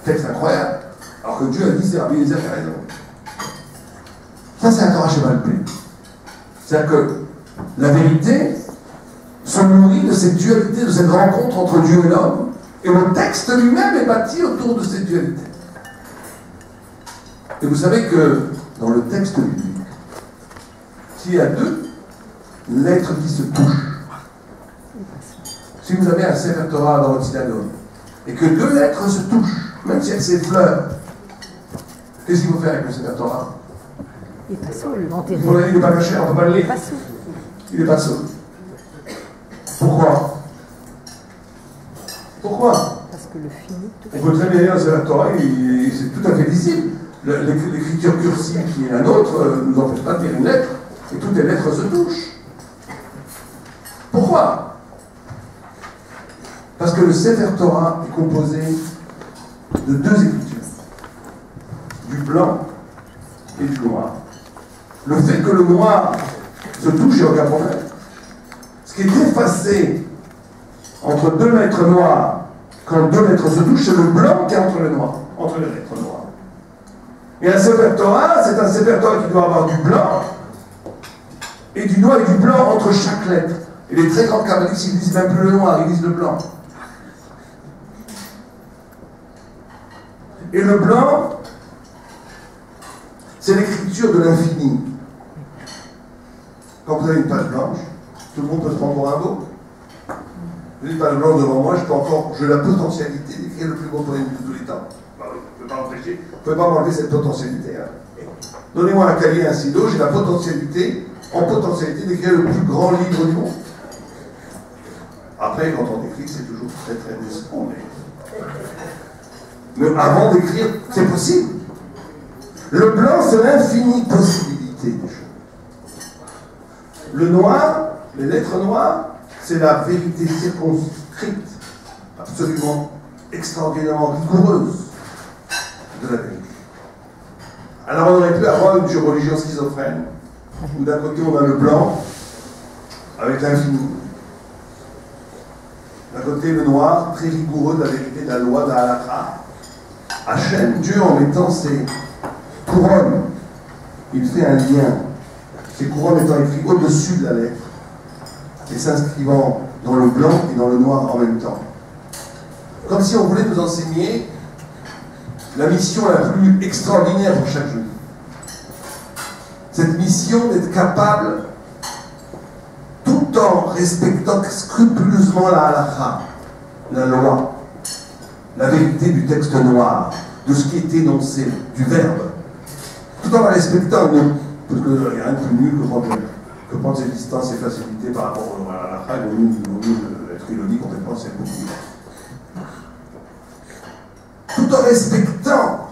Texte incroyable. Alors que Dieu a dit c'est Rabbi Eliezer qui a raison. Ça c'est un Torah Shebalpé. C'est-à-dire que la vérité se nourrit de cette dualité, de cette rencontre entre Dieu et l'homme, et le texte lui-même est bâti autour de cette dualité. Et vous savez que dans le texte biblique, s'il y a deux lettres qui se touchent, si vous avez un Sefer Torah dans votre synagogue, et que deux lettres se touchent, même si elles s'effleurent, qu'est-ce qu'il faut faire avec le Sefer Torah? Il n'est pas saoul, l'enterrer. Il n'est pas caché, on ne peut pas le lire. Il n'est pas saoul. Pourquoi? Pourquoi? Parce que le fini tout. On peut très bien lire la Torah, c'est tout à fait lisible. L'écriture cursive qui est la nôtre ne nous empêche pas de lire une lettre, et toutes les lettres se touchent. Pourquoi? Parce que le Sefer Torah est composé de deux écritures, du blanc et du noir. Le fait que le noir se touche, il n'y a aucun problème. Ce qui est effacé entre deux lettres noires, quand deux lettres se touchent, c'est le blanc qui est entre les lettres noires. Et un Sefer Torah, c'est un Sefer Torah qui doit avoir du blanc et du noir et du blanc entre chaque lettre. Et les très grands kabbalistes, ils lisent même plus le noir, ils lisent le blanc. Et le blanc, c'est l'écriture de l'infini. Quand vous avez une page blanche, tout le monde peut se prendre pour un beau. J'ai une page blanche devant moi, j'ai la potentialité d'écrire le plus beau poème de tous les temps. Bah oui, je ne peux pas empêcher, vous ne pouvez pas m'enlever cette potentialité. Hein. Donnez-moi un cahier, un stylo, j'ai la potentialité, en potentialité, d'écrire le plus grand livre du monde. Après, quand on écrit, c'est toujours très très décevant, mais avant d'écrire, c'est possible. Le blanc, c'est l'infinie possibilité des choses. Le noir, les lettres noires, c'est la vérité circonscrite, absolument extraordinairement rigoureuse de la vérité. Alors on aurait pu avoir une religion schizophrène, où d'un côté on a le blanc, avec l'infini. D'un côté le noir, très rigoureux de la vérité de la loi d'Alakha. Hachem, Dieu, en mettant ses couronnes, il fait un lien. Ces couronnes étant écrites au-dessus de la lettre et s'inscrivant dans le blanc et dans le noir en même temps. Comme si on voulait nous enseigner la mission la plus extraordinaire pour chaque juif. Cette mission d'être capable, tout en respectant scrupuleusement la halakha, la loi, la vérité du texte noir, de ce qui est énoncé, du verbe, tout en la respectant, parce qu'il n'y a rien de plus nul que prendre ses distances et facilités par rapport à la halakha, il vaut mieux être élodie complètement, c'est beaucoup mieux. Tout en respectant,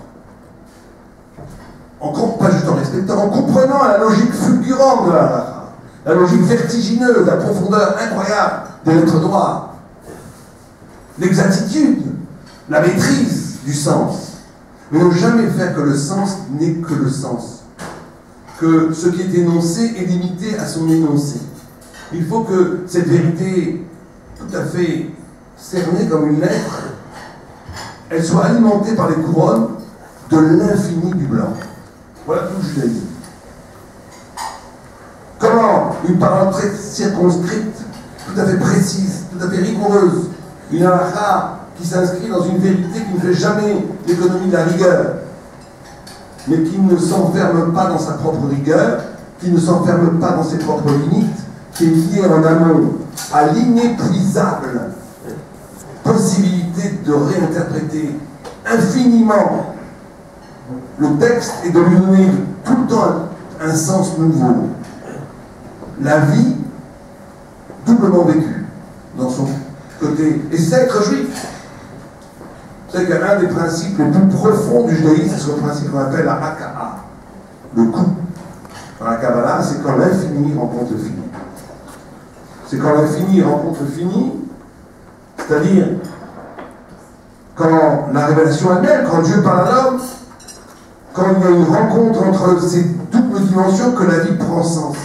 pas juste en respectant, en comprenant la logique fulgurante de la halakha, la logique vertigineuse, la profondeur incroyable des lettres noires, l'exactitude, la maîtrise du sens, mais ne jamais faire que le sens n'est que le sens, que ce qui est énoncé est limité à son énoncé. Il faut que cette vérité tout à fait cernée comme une lettre, elle soit alimentée par les couronnes de l'infini du blanc. Voilà tout le judaïsme. Comment une parole très circonscrite, tout à fait précise, tout à fait rigoureuse, une halakha qui s'inscrit dans une vérité qui ne fait jamais l'économie de la rigueur, mais qui ne s'enferme pas dans sa propre rigueur, qui ne s'enferme pas dans ses propres limites, qui est liée en amont à l'inépuisable possibilité de réinterpréter infiniment le texte et de lui donner tout le temps un sens nouveau. La vie doublement vécue dans son côté. Et c'est ça être juif. C'est qu'un des principes les plus profonds du judaïsme, c'est ce principe qu'on appelle la haka'a, le coup. Dans la Kabbalah, c'est quand l'infini rencontre le fini. C'est quand l'infini rencontre le fini, c'est-à-dire quand la révélation elle-même, quand Dieu parle à l'homme, quand il y a une rencontre entre ces doubles dimensions que la vie prend sens.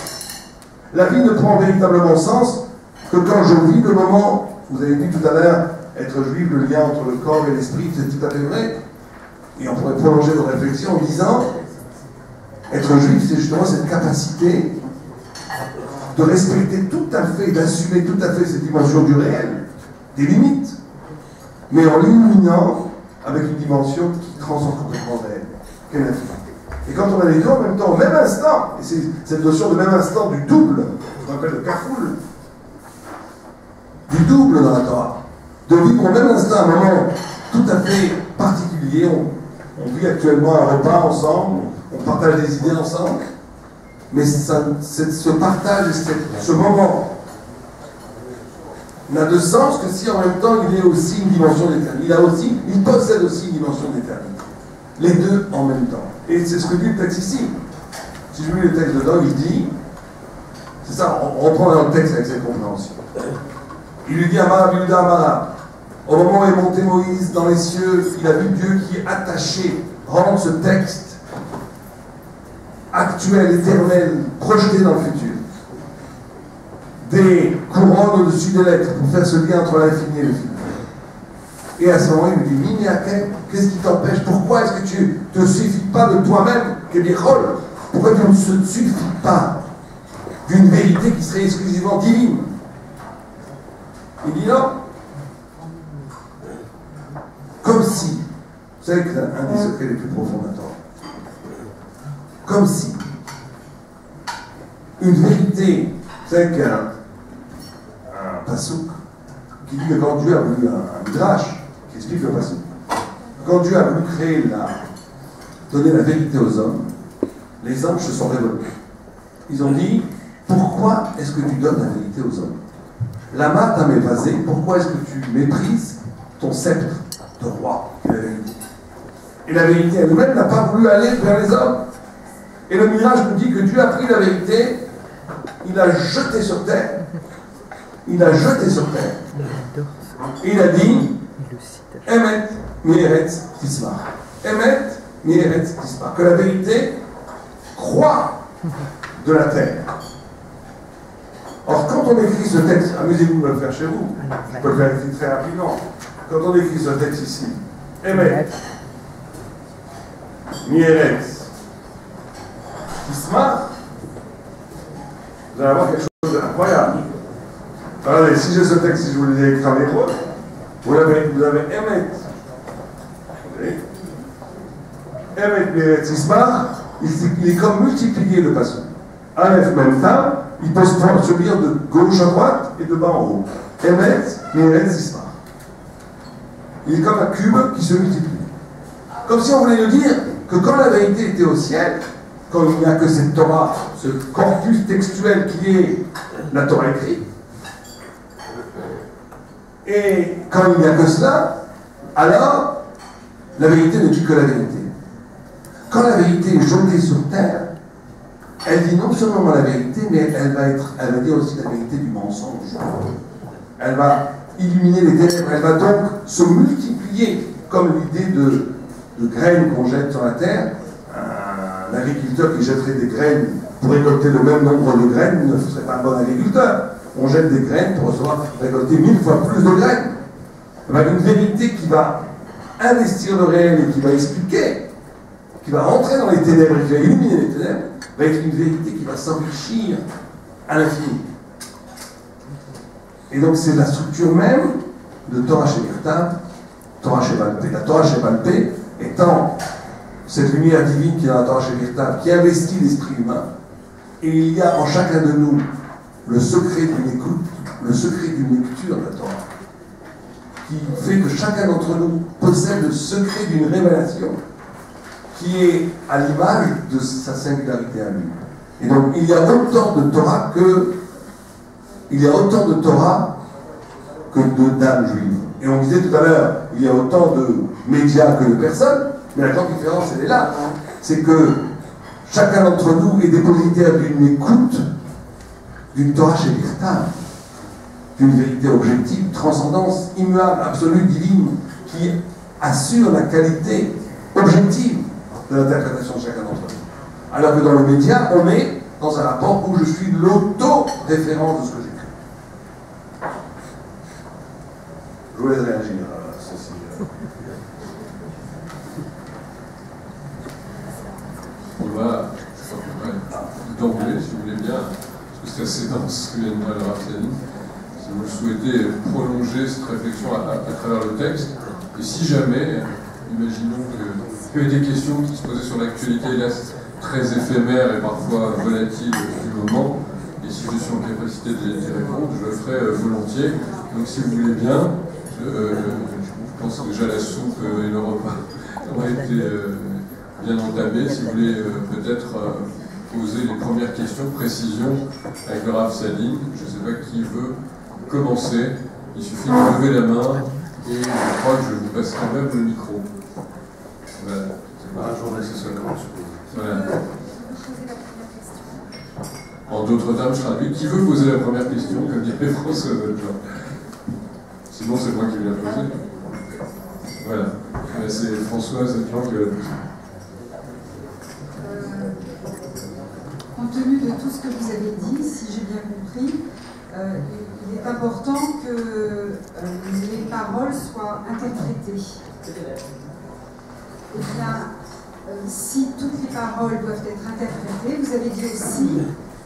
La vie ne prend véritablement sens que quand je vis le moment, vous avez dit tout à l'heure, être juif, le lien entre le corps et l'esprit, c'est tout à fait vrai. Et on pourrait prolonger nos réflexions en disant, être juif, c'est justement cette capacité de respecter tout à fait, d'assumer tout à fait cette dimension du réel, des limites, mais en l'illuminant avec une dimension qui transcende complètement réel, qu'est l'infinité. Et quand on a les deux en même temps, au même instant, et c'est cette notion de même instant du double, qu'on appelle le kafoul, du double dans la Torah, de vivre au même instant un moment tout à fait particulier, on vit actuellement un repas ensemble, on partage des idées ensemble, mais ce partage et ce moment n'a de sens que si en même temps il est aussi une dimension d'éternité. Il possède aussi une dimension d'éternité. Les deux en même temps. Et c'est ce que dit le texte ici. Si je lis le texte dedans, il dit, c'est ça, on reprend dans le texte avec cette compréhension. Il lui dit Amara Biuda Amara, au moment où est monté Moïse dans les cieux, il a vu Dieu qui est attaché, rendre ce texte actuel, éternel, projeté dans le futur. Des couronnes au-dessus des lettres pour faire ce lien entre l'infini et le fini. Et à ce moment, il lui dit Miniaken, qu'est-ce qui t'empêche? Pourquoi est-ce que tu ne te suffis pas de toi-même, Kébichol? Pourquoi tu ne te suffis pas d'une vérité qui serait exclusivement divine? Il dit non. Comme si, vous savez que un des secrets les plus profonds d'un Torah, comme si une vérité, vous savez qu'il y a un pasouk qui dit que quand Dieu a voulu un midrash qui explique le pasouk, quand Dieu a voulu donner la vérité aux hommes, les anges se sont révoltés. Ils ont dit, pourquoi est-ce que tu donnes la vérité aux hommes? Lama t'a mévasé, pourquoi est-ce que tu méprises ton sceptre de roi, qui est la vérité? Et la vérité elle-même n'a pas voulu aller vers les hommes. Et le mirage nous dit que Dieu a pris la vérité, il l'a jeté sur terre. Il l'a jeté sur terre. Et il a dit, Emet mi'eretz tismar. Emet mi'eretz tismar. Que la vérité croît de la terre. Or, quand on écrit ce texte, amusez-vous de le faire chez vous, je peux le faire ici très rapidement. Quand on écrit ce texte ici, Emet mi'eretz tismar, vous allez avoir quelque chose d'incroyable. Regardez, si j'ai ce texte, si je vous l'ai écrit en hébreu, vous avez Emet. Emet mi'eretz tismar, il est comme multiplier le passage. Aleph même temps, il peut se lire de gauche à droite et de bas en haut. Emet mi'eretz tismar. Il est comme un cube qui se multiplie. Comme si on voulait nous dire que quand la vérité était au ciel, quand il n'y a que cette Torah, ce corpus textuel qui est la Torah écrite, et quand il n'y a que cela, alors la vérité ne dit que la vérité. Quand la vérité est jetée sur terre, elle dit non seulement la vérité, mais elle va dire aussi la vérité du mensonge. Elle va illuminer les ténèbres, elle va donc se multiplier, comme l'idée de graines qu'on jette sur la terre. Un agriculteur qui jetterait des graines pour récolter le même nombre de graines ne serait pas un bon agriculteur. On jette des graines pour récolter 1000 fois plus de graines. Une vérité qui va investir le réel et qui va expliquer, qui va rentrer dans les ténèbres et qui va illuminer les ténèbres, va être une vérité qui va s'enrichir à l'infini. Et donc c'est la structure même de Torah Shemirta, Torah Shebalpé. La Torah Shebalpé étant cette lumière divine qui est dans la Torah Shemirta, qui investit l'esprit humain, et il y a en chacun de nous le secret d'une écoute, le secret d'une lecture de la Torah, qui fait que chacun d'entre nous possède le secret d'une révélation qui est à l'image de sa singularité à lui. Et donc il y a autant de Torah que de d'âmes juives. Et on disait tout à l'heure, il y a autant de médias que de personnes, mais la grande différence elle est là. C'est que chacun d'entre nous est dépositaire d'une écoute, d'une Torah Shemirta, d'une vérité objective, transcendance immuable, absolue, divine, qui assure la qualité objective de l'interprétation de chacun d'entre nous. Alors que dans le média, on est dans un rapport où je suis l'auto-référence de ce que j'écris. Je vous laisse réagir à ceci. On va d'emblée, si vous voulez bien, parce que c'est assez dense ce que vient de dire le Rav Saline. Si vous le souhaitez prolonger cette réflexion à travers le texte, et si jamais, imaginons qu'il y a des questions qui se posaient sur l'actualité, là, très éphémère et parfois volatile du moment, et si je suis en capacité d'y répondre, je le ferai volontiers. Donc si vous voulez bien, je pense que déjà la soupe et le repas ont été bien entamés. Si vous voulez peut-être poser les premières questions, précisions avec le Rav Saline, je ne sais pas qui veut commencer, il suffit de lever la main et je crois que je vous passerai même le micro. Voilà, c'est pas un jour nécessairement. Voilà. En d'autres termes, je serai lui. Qui veut poser la première question, comme dirait François Voljean? Sinon, c'est moi qui vais la poser. Voilà. C'est Françoise Voljean qui va la poser. Compte tenu de tout ce que vous avez dit, si j'ai bien compris, il est important que les paroles soient interprétées. Eh bien, si toutes les paroles doivent être interprétées, vous avez dit aussi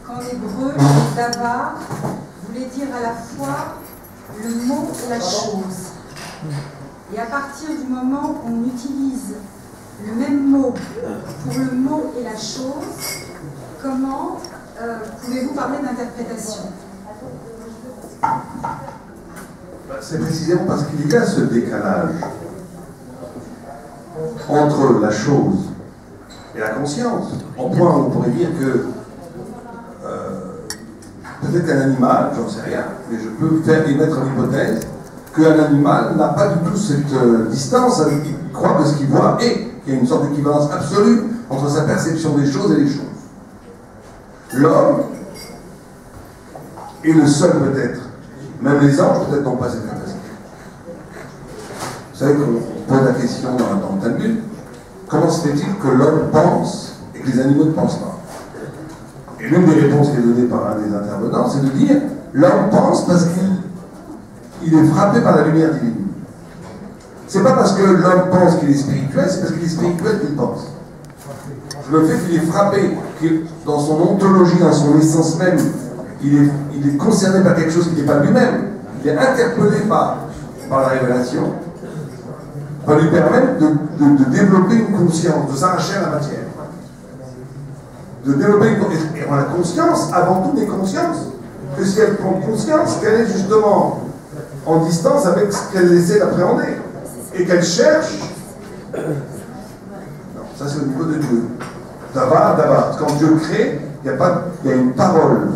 qu'en hébreu, le davar voulait dire à la fois le mot et la chose. Et à partir du moment où on utilise le même mot pour le mot et la chose, comment pouvez-vous parler d'interprétation? C'est précisément parce qu'il y a ce décalage entre la chose et la conscience. En point, on pourrait dire que peut-être qu'un animal, j'en sais rien, mais je peux émettre l'hypothèse qu'un animal n'a pas du tout cette distance, il croit que ce qu'il voit et qu'il y a une sorte d'équivalence absolue entre sa perception des choses et les choses. L'homme est le seul peut-être, même les anges peut-être n'ont pas cette capacité. Vous savez qu'on pose la question dans le Talmud, comment se fait-il que l'homme pense et que les animaux ne pensent pas? Et l'une des réponses qui est donnée par un des intervenants, c'est de dire l'homme pense parce qu'il est frappé par la lumière divine. C'est pas parce que l'homme pense qu'il est spirituel, c'est parce qu'il est spirituel qu'il pense. Le fait qu'il est frappé, que dans son ontologie, dans son essence même, il est concerné par quelque chose qui n'est pas lui-même, il est interpellé par la révélation, va lui permettre de développer une conscience, de s'arracher à la matière. De développer une... Et on a conscience, avant tout, n'est conscience, que si elle prend conscience qu'elle est justement en distance avec ce qu'elle essaie d'appréhender, et qu'elle cherche... Non, ça c'est au niveau de Dieu. D'abord, quand Dieu crée, il y a une parole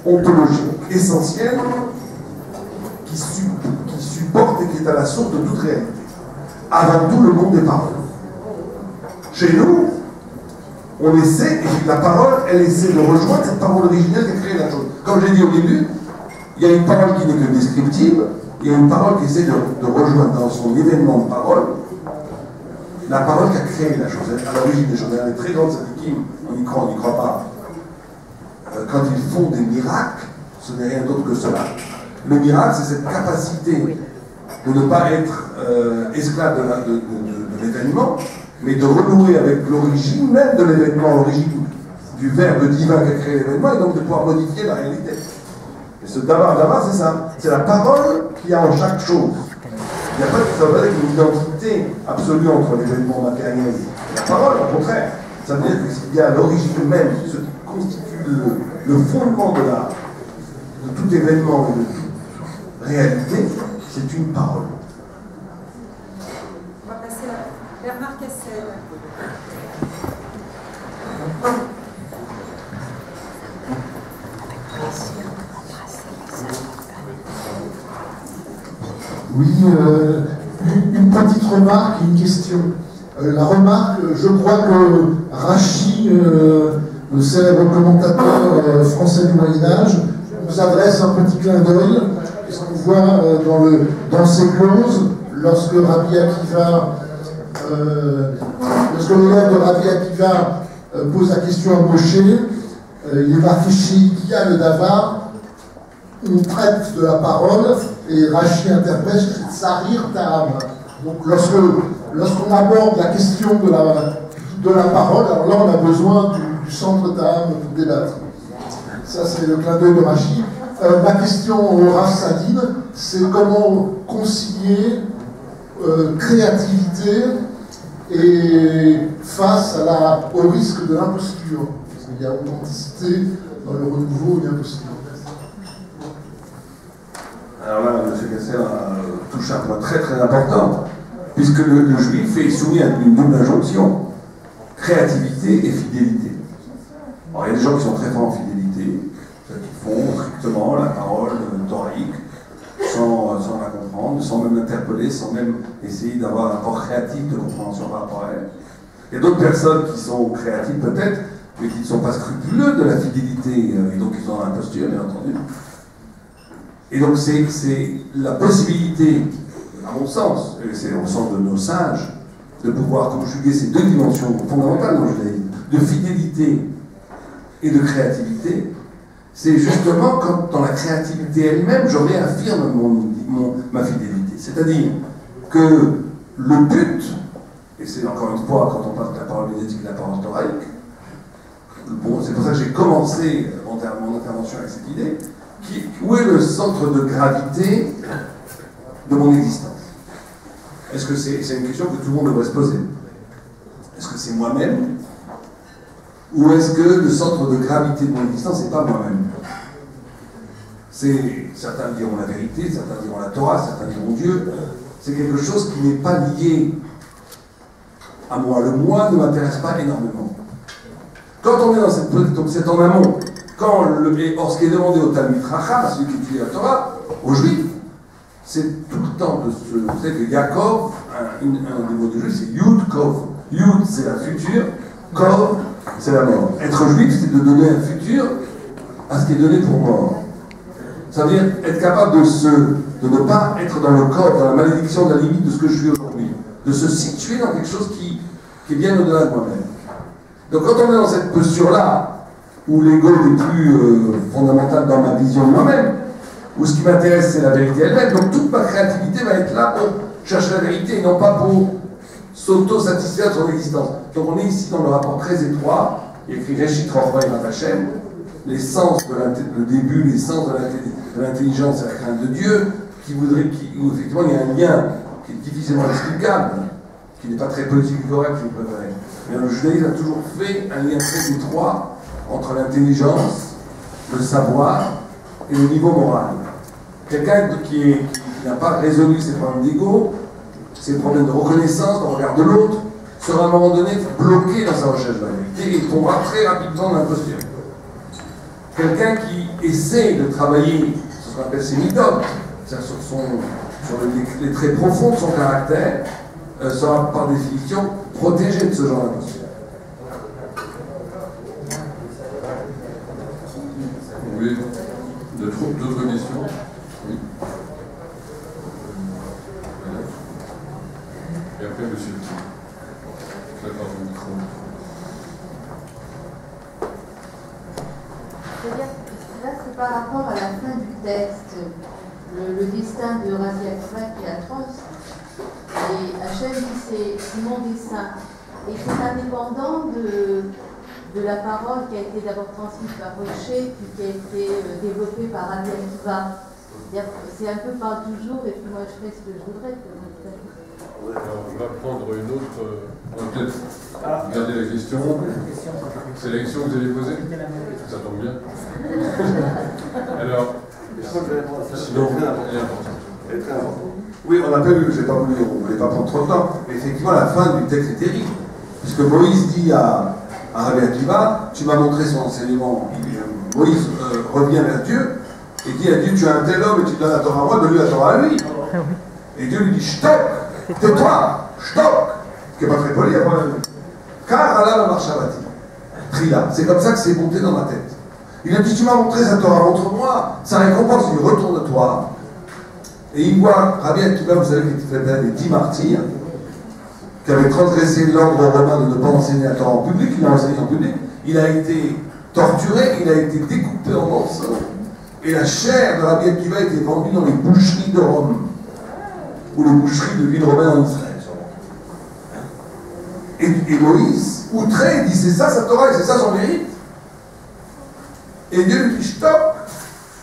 ontologique essentielle qui supporte et qui est à la source de toute réalité. Avant tout, le monde des paroles. Chez nous, on essaie, et la parole, elle essaie de rejoindre cette parole originelle qui a créé la chose. Comme j'ai dit au début, il y a une parole qui n'est que descriptive, il y a une parole qui essaie de rejoindre dans son événement de parole la parole qui a créé la chose, à l'origine des choses. Les très grandes sadikim, on y croit pas. Quand ils font des miracles, ce n'est rien d'autre que cela. Le miracle, c'est cette capacité de ne pas être esclave de l'événement, mais de renouer avec l'origine même de l'événement, l'origine du verbe divin qui a créé l'événement, et donc de pouvoir modifier la réalité. Et ce davar, c'est ça. C'est la parole qu'il y a en chaque chose. Il n'y a pas une identité absolue entre l'événement matériel et la parole, au contraire. Ça veut dire que s'il y a l'origine même, ce qui constitue le fondement de tout événement et de toute réalité, c'est une parole. On va passer à Bernard Cassel. Oui, une petite remarque et une question. La remarque, je crois que Rachi, le célèbre commentateur français du Moyen-Âge, nous adresse un petit clin d'œil, puisqu'on voit dans ses clauses, lorsque Rabbi Akiva, lorsque l'élève de Rabbi Akiva pose la question à Moshe, il est marqué chez Ikia le Davar, on traite de la parole, et Rachi interprète Tsarir Ta'am. Donc lorsqu'on aborde la question de la parole, alors là on a besoin du centre Ta'am pour débattre. Ça c'est le clin d'œil de Rachi. Ma question au Rav Sadine, c'est comment concilier créativité et face au risque de l'imposture. Parce qu'il y a authenticité dans le renouveau et l'imposture. Alors là, M. Cassel touche un point très très important, puisque le juif est soumis à une double injonction, créativité et fidélité. Alors il y a des gens qui sont très forts en fidélité, qui font strictement la parole thoraïque, sans la comprendre, sans même l'interpeller, sans même essayer d'avoir un rapport créatif de compréhension par rapport à elle. Il y a d'autres personnes qui sont créatives peut-être, mais qui ne sont pas scrupuleux de la fidélité, et donc ils ont l'imposture, bien entendu. Et donc c'est la possibilité, à mon sens, et c'est au sens de nos sages, de pouvoir conjuguer ces deux dimensions fondamentales dans le judaïsme, de fidélité et de créativité. C'est justement quand dans la créativité elle-même, je réaffirme ma fidélité. C'est-à-dire que le but, et c'est encore une fois quand on parle de la parole médiatique et de la parole thoraïque, bon, c'est pour ça que j'ai commencé mon intervention avec cette idée, où est le centre de gravité de mon existence? Est-ce que c'est une question que tout le monde devrait se poser? Est-ce que c'est moi-même? Ou est-ce que le centre de gravité de mon existence n'est pas moi-même? Certains diront la vérité, certains diront la Torah, certains diront Dieu. C'est quelque chose qui n'est pas lié à moi. Le moi ne m'intéresse pas énormément. Quand on est dans cette politique, donc c'est en amont, or ce qui est demandé au Talmid Chacham, à celui qui étudie la Torah, aux Juifs, c'est tout le temps de se. Vous savez que Yaakov, un des mots de Juif, c'est Yud Kov. Yud, c'est la future, Kov, c'est la mort. Être juif, c'est de donner un futur à ce qui est donné pour mort. Ça veut dire être capable de ne pas être dans le corps, dans la malédiction, dans la limite de ce que je suis aujourd'hui. De se situer dans quelque chose qui est bien au-delà de moi-même. Donc quand on est dans cette posture-là, où l'ego n'est plus fondamental dans ma vision de moi-même, où ce qui m'intéresse c'est la vérité elle-même, donc toute ma créativité va être là pour chercher la vérité et non pas pour s'auto-satisfaire de son existence. Donc on est ici dans le rapport très étroit, il écrit Réchit Rochma et Matachem, les sens le début, les sens de l'intelligence et la crainte de Dieu, où effectivement il y a un lien qui est difficilement explicable, qui n'est pas très politiquement correct, si vous préférez. Mais le judaïsme a toujours fait un lien très étroit entre l'intelligence, le savoir et le niveau moral. Quelqu'un qui n'a pas résolu ses problèmes d'ego, ses problèmes de reconnaissance, de regard de l'autre, sera à un moment donné bloqué dans sa recherche de la vérité et tombera très rapidement dans l'imposture. Quelqu'un qui essaie de travailler sur ce qu'on appelle ses midotes, c'est-à-dire sur les traits profonds de son caractère, sera par définition protégé de ce genre d'imposture. Oui, d'autres questions? Oui. Et après, monsieur. D'accord, le micro. C'est-à-dire, là, c'est par rapport à la fin du texte, le destin de Rabbi Akiva qui est atroce. Et Hachem dit c'est mon dessin. Et c'est indépendant de la parole qui a été d'abord transmise par Rocher, puis qui a été développée par Rabbi Akiva. C'est un peu par toujours, et puis moi je fais ce que je voudrais. Alors, on va prendre une autre. On va peut-être regarder la question. C'est la question que vous avez posée? Ça tombe bien. Alors, sinon, elle est importante. Elle est très importante. Oui, on n'a pas lu, on ne voulait pas prendre trop de temps, mais effectivement, la fin du texte est terrible. Puisque Moïse dit à Rabbi Akiva, tu m'as montré son enseignement. Moïse revient vers Dieu et dit à Dieu, tu as un tel homme et tu donnes la Torah à moi, donne-lui la Torah à lui. Et Dieu lui dit, stop, tais-toi, stop, ce qui n'est pas très poli, car Allah la marchavati. Trila, c'est comme ça que c'est monté dans ma tête. Il a dit, tu m'as montré sa Torah, montre-moi sa récompense, il retourne-toi. Et il voit Rabbi Akiva, vous savez, qui était les 10 martyrs, qui avait transgressé l'ordre romain de ne pas enseigner la Torah en public, il a enseigné en public, il a été torturé, il a été découpé en morceaux, et la chair de Rabbi Akiva a été vendue dans les boucheries de Rome, ou les boucheries de ville romaine en Israël. Et Moïse, outré, dit c'est ça sa Torah et c'est ça son mérite. Et Dieu lui dit stop,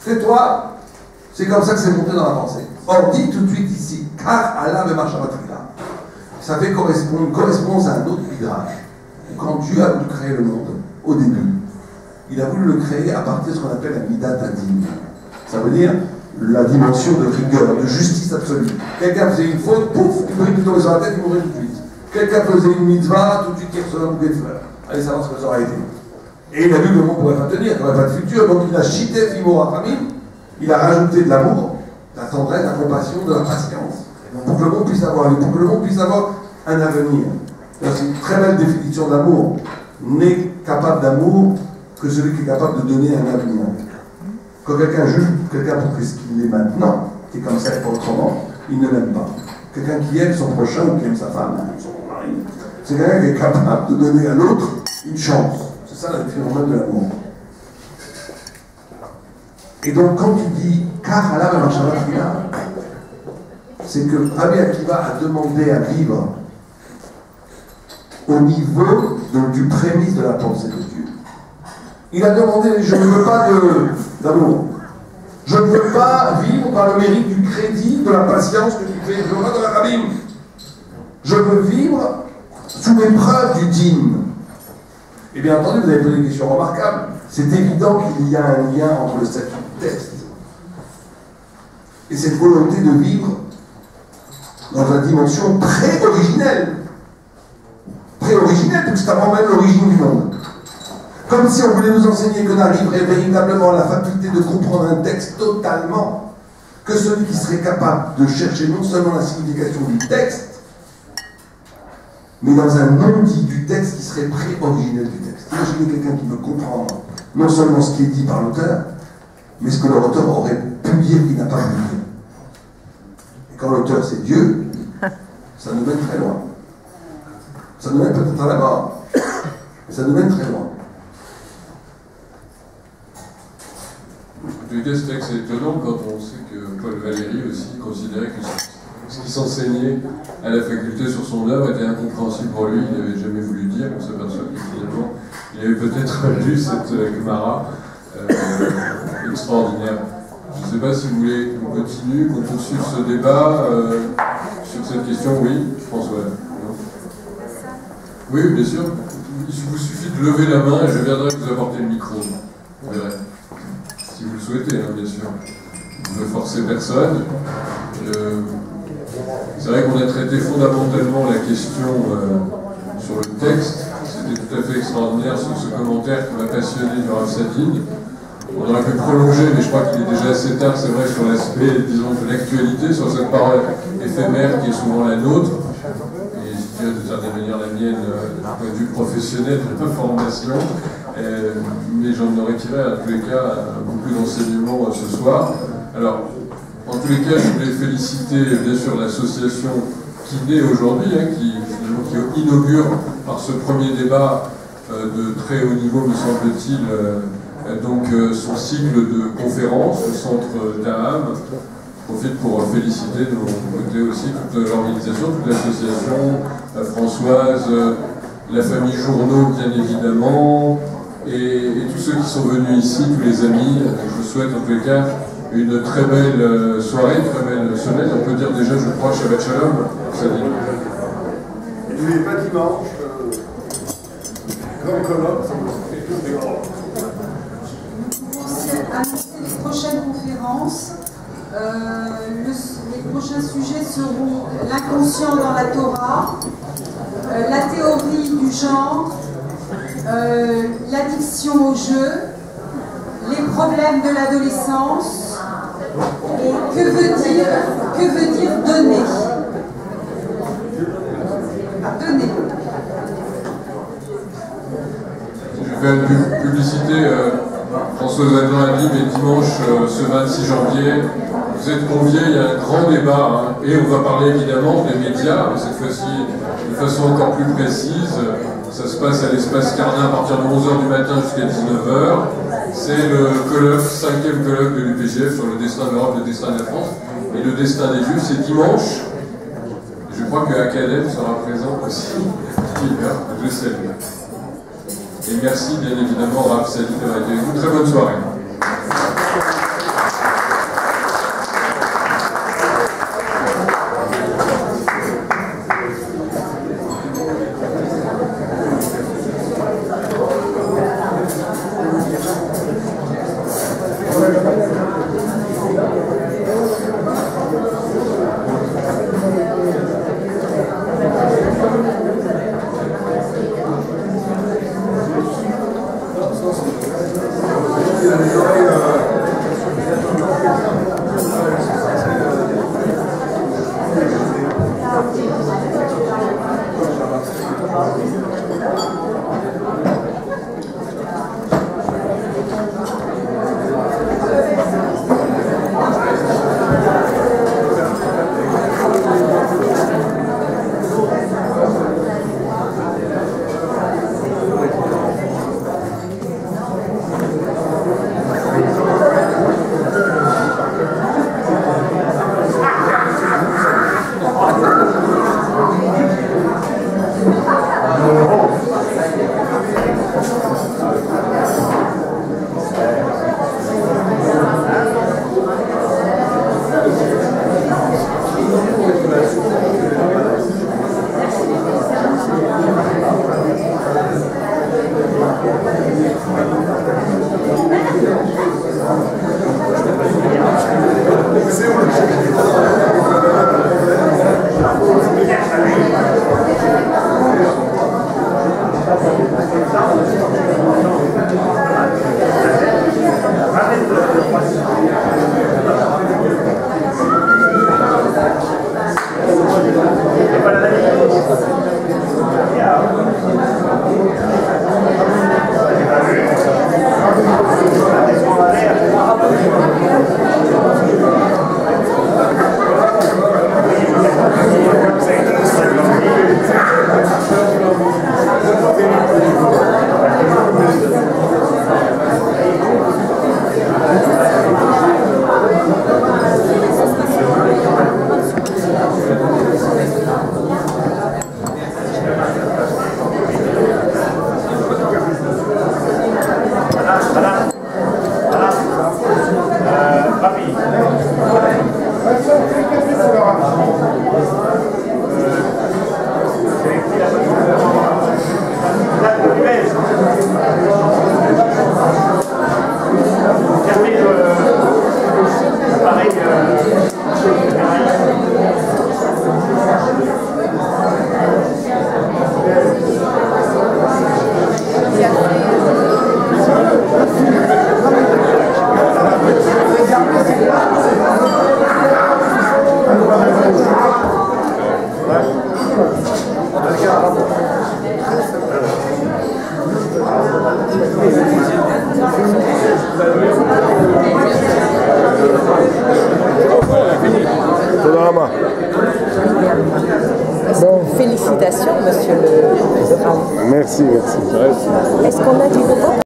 tais-toi, c'est comme ça que c'est monté dans la pensée. Or, dit tout de suite ici, car Allah me marche à ça fait une correspondance à un autre midrash. Quand Dieu a voulu créer le monde, au début, il a voulu le créer à partir de ce qu'on appelle la midat adin. Ça veut dire la dimension de rigueur, de justice absolue. Quelqu'un faisait une faute, pouf, il brille tomber sur la tête, il mourrait tout de suite. Quelqu'un faisait une mitzvah, tout de suite il recevait un bouquet de fleurs. Allez savoir ce que ça aurait été. Et il a vu que le monde ne pourrait pas tenir, qu'il n'y aurait pas de futur, donc il a chité Fimo Rachamim, il a rajouté de l'amour, de la tendresse, de la compassion, de la patience, pour que le monde puisse avoir un avenir. C'est une très belle définition d'amour. N'est capable d'amour que celui qui est capable de donner un avenir. Quand quelqu'un juge quelqu'un pour ce qu'il est maintenant, qui est comme ça et pas autrement, il ne l'aime pas. Quelqu'un qui aime son prochain ou qui aime sa femme, son mari, c'est quelqu'un qui est capable de donner à l'autre une chance. C'est ça le phénomène de l'amour. Et donc quand tu dis car Allah va marcher c'est que Rabbi Akiva a demandé à vivre au niveau du prémisse de la pensée de Dieu. Il a demandé, je ne veux pas d'amour, Je ne veux pas vivre par le mérite du crédit, de la patience que tu fais, de la rabine. Je veux vivre sous l'épreuve du dîme. Et bien entendu, vous avez posé des questions remarquables. C'est évident qu'il y a un lien entre le statut du texte et cette volonté de vivre dans une dimension très originelle. Très originelle, puisque c'est avant même l'origine du monde. Comme si on voulait nous enseigner que n'arriverait véritablement la faculté de comprendre un texte totalement que celui qui serait capable de chercher non seulement la signification du texte, mais dans un non-dit du texte qui serait pré-originel du texte. Imaginez quelqu'un qui veut comprendre non seulement ce qui est dit par l'auteur, mais ce que l'auteur aurait pu dire qu'il n'a pas pu dire. Et quand l'auteur c'est Dieu, ça nous mène très loin. Ça nous mène peut-être à la mort, mais ça nous mène très loin. Du texte, c'est étonnant quand on sait que Paul Valéry aussi considérait que ce qui s'enseignait à la faculté sur son œuvre était incompréhensible pour lui, il n'avait jamais voulu dire, on s'aperçoit que finalement il avait peut-être lu cette Gemara extraordinaire. Je ne sais pas si vous voulez qu'on continue, qu'on poursuive ce débat sur cette question, oui, François. Oui, bien sûr. Il vous suffit de lever la main et je viendrai vous apporter le micro. Vous verrez. Si vous le souhaitez, hein, bien sûr. Vous ne forcez personne. C'est vrai qu'on a traité fondamentalement la question sur le texte. C'était tout à fait extraordinaire ce commentaire qui m'a passionné du Rav Sadin. On aurait pu prolonger, mais je crois qu'il est déjà assez tard, c'est vrai, sur l'aspect, disons, de l'actualité, sur cette parole éphémère qui est souvent la nôtre. Et je dirais de certaine manière la mienne, d'un point de vue professionnel de ma formation. Mais j'en aurais tiré, à tous les cas, beaucoup d'enseignements ce soir. Alors, en tous les cas, je voulais féliciter bien sûr l'association qui naît aujourd'hui, hein, qui inaugure par ce premier débat de très haut niveau, me semble-t-il, son cycle de conférences, le centre Taham. Je profite pour féliciter de mon côté aussi toute l'organisation, toute l'association, Françoise, la famille Journaux bien évidemment, et tous ceux qui sont venus ici, tous les amis. Je vous souhaite en tous les cas une très belle soirée, une très belle semaine. On peut dire déjà, je crois, Shabbat Shalom. Et n'oubliez pas dimanche, grand colloque. Annoncer les prochaines conférences. Les prochains sujets seront l'inconscient dans la Torah, la théorie du genre, l'addiction au jeu, les problèmes de l'adolescence et que veut dire donner. Donner. Je vais faire une publicité. François Zadin a dit, mais dimanche, ce 26 janvier, vous êtes conviés, il y a un grand débat, hein, et on va parler évidemment des médias, mais cette fois-ci de façon encore plus précise. Ça se passe à l'espace Cardin à partir de 11h du matin jusqu'à 19h. C'est le colloque, 5e colloque de l'UPGF sur le destin de l'Europe, le destin de la France et le destin des Juifs. C'est dimanche. Je crois que Academ sera présent aussi. Je salue. Et merci bien évidemment Rav Sadin d'avoir été avec nous. Très bonne soirée. Merci. Bon, félicitations, monsieur le Raoult. Merci, merci. Est-ce qu'on a du nouveau?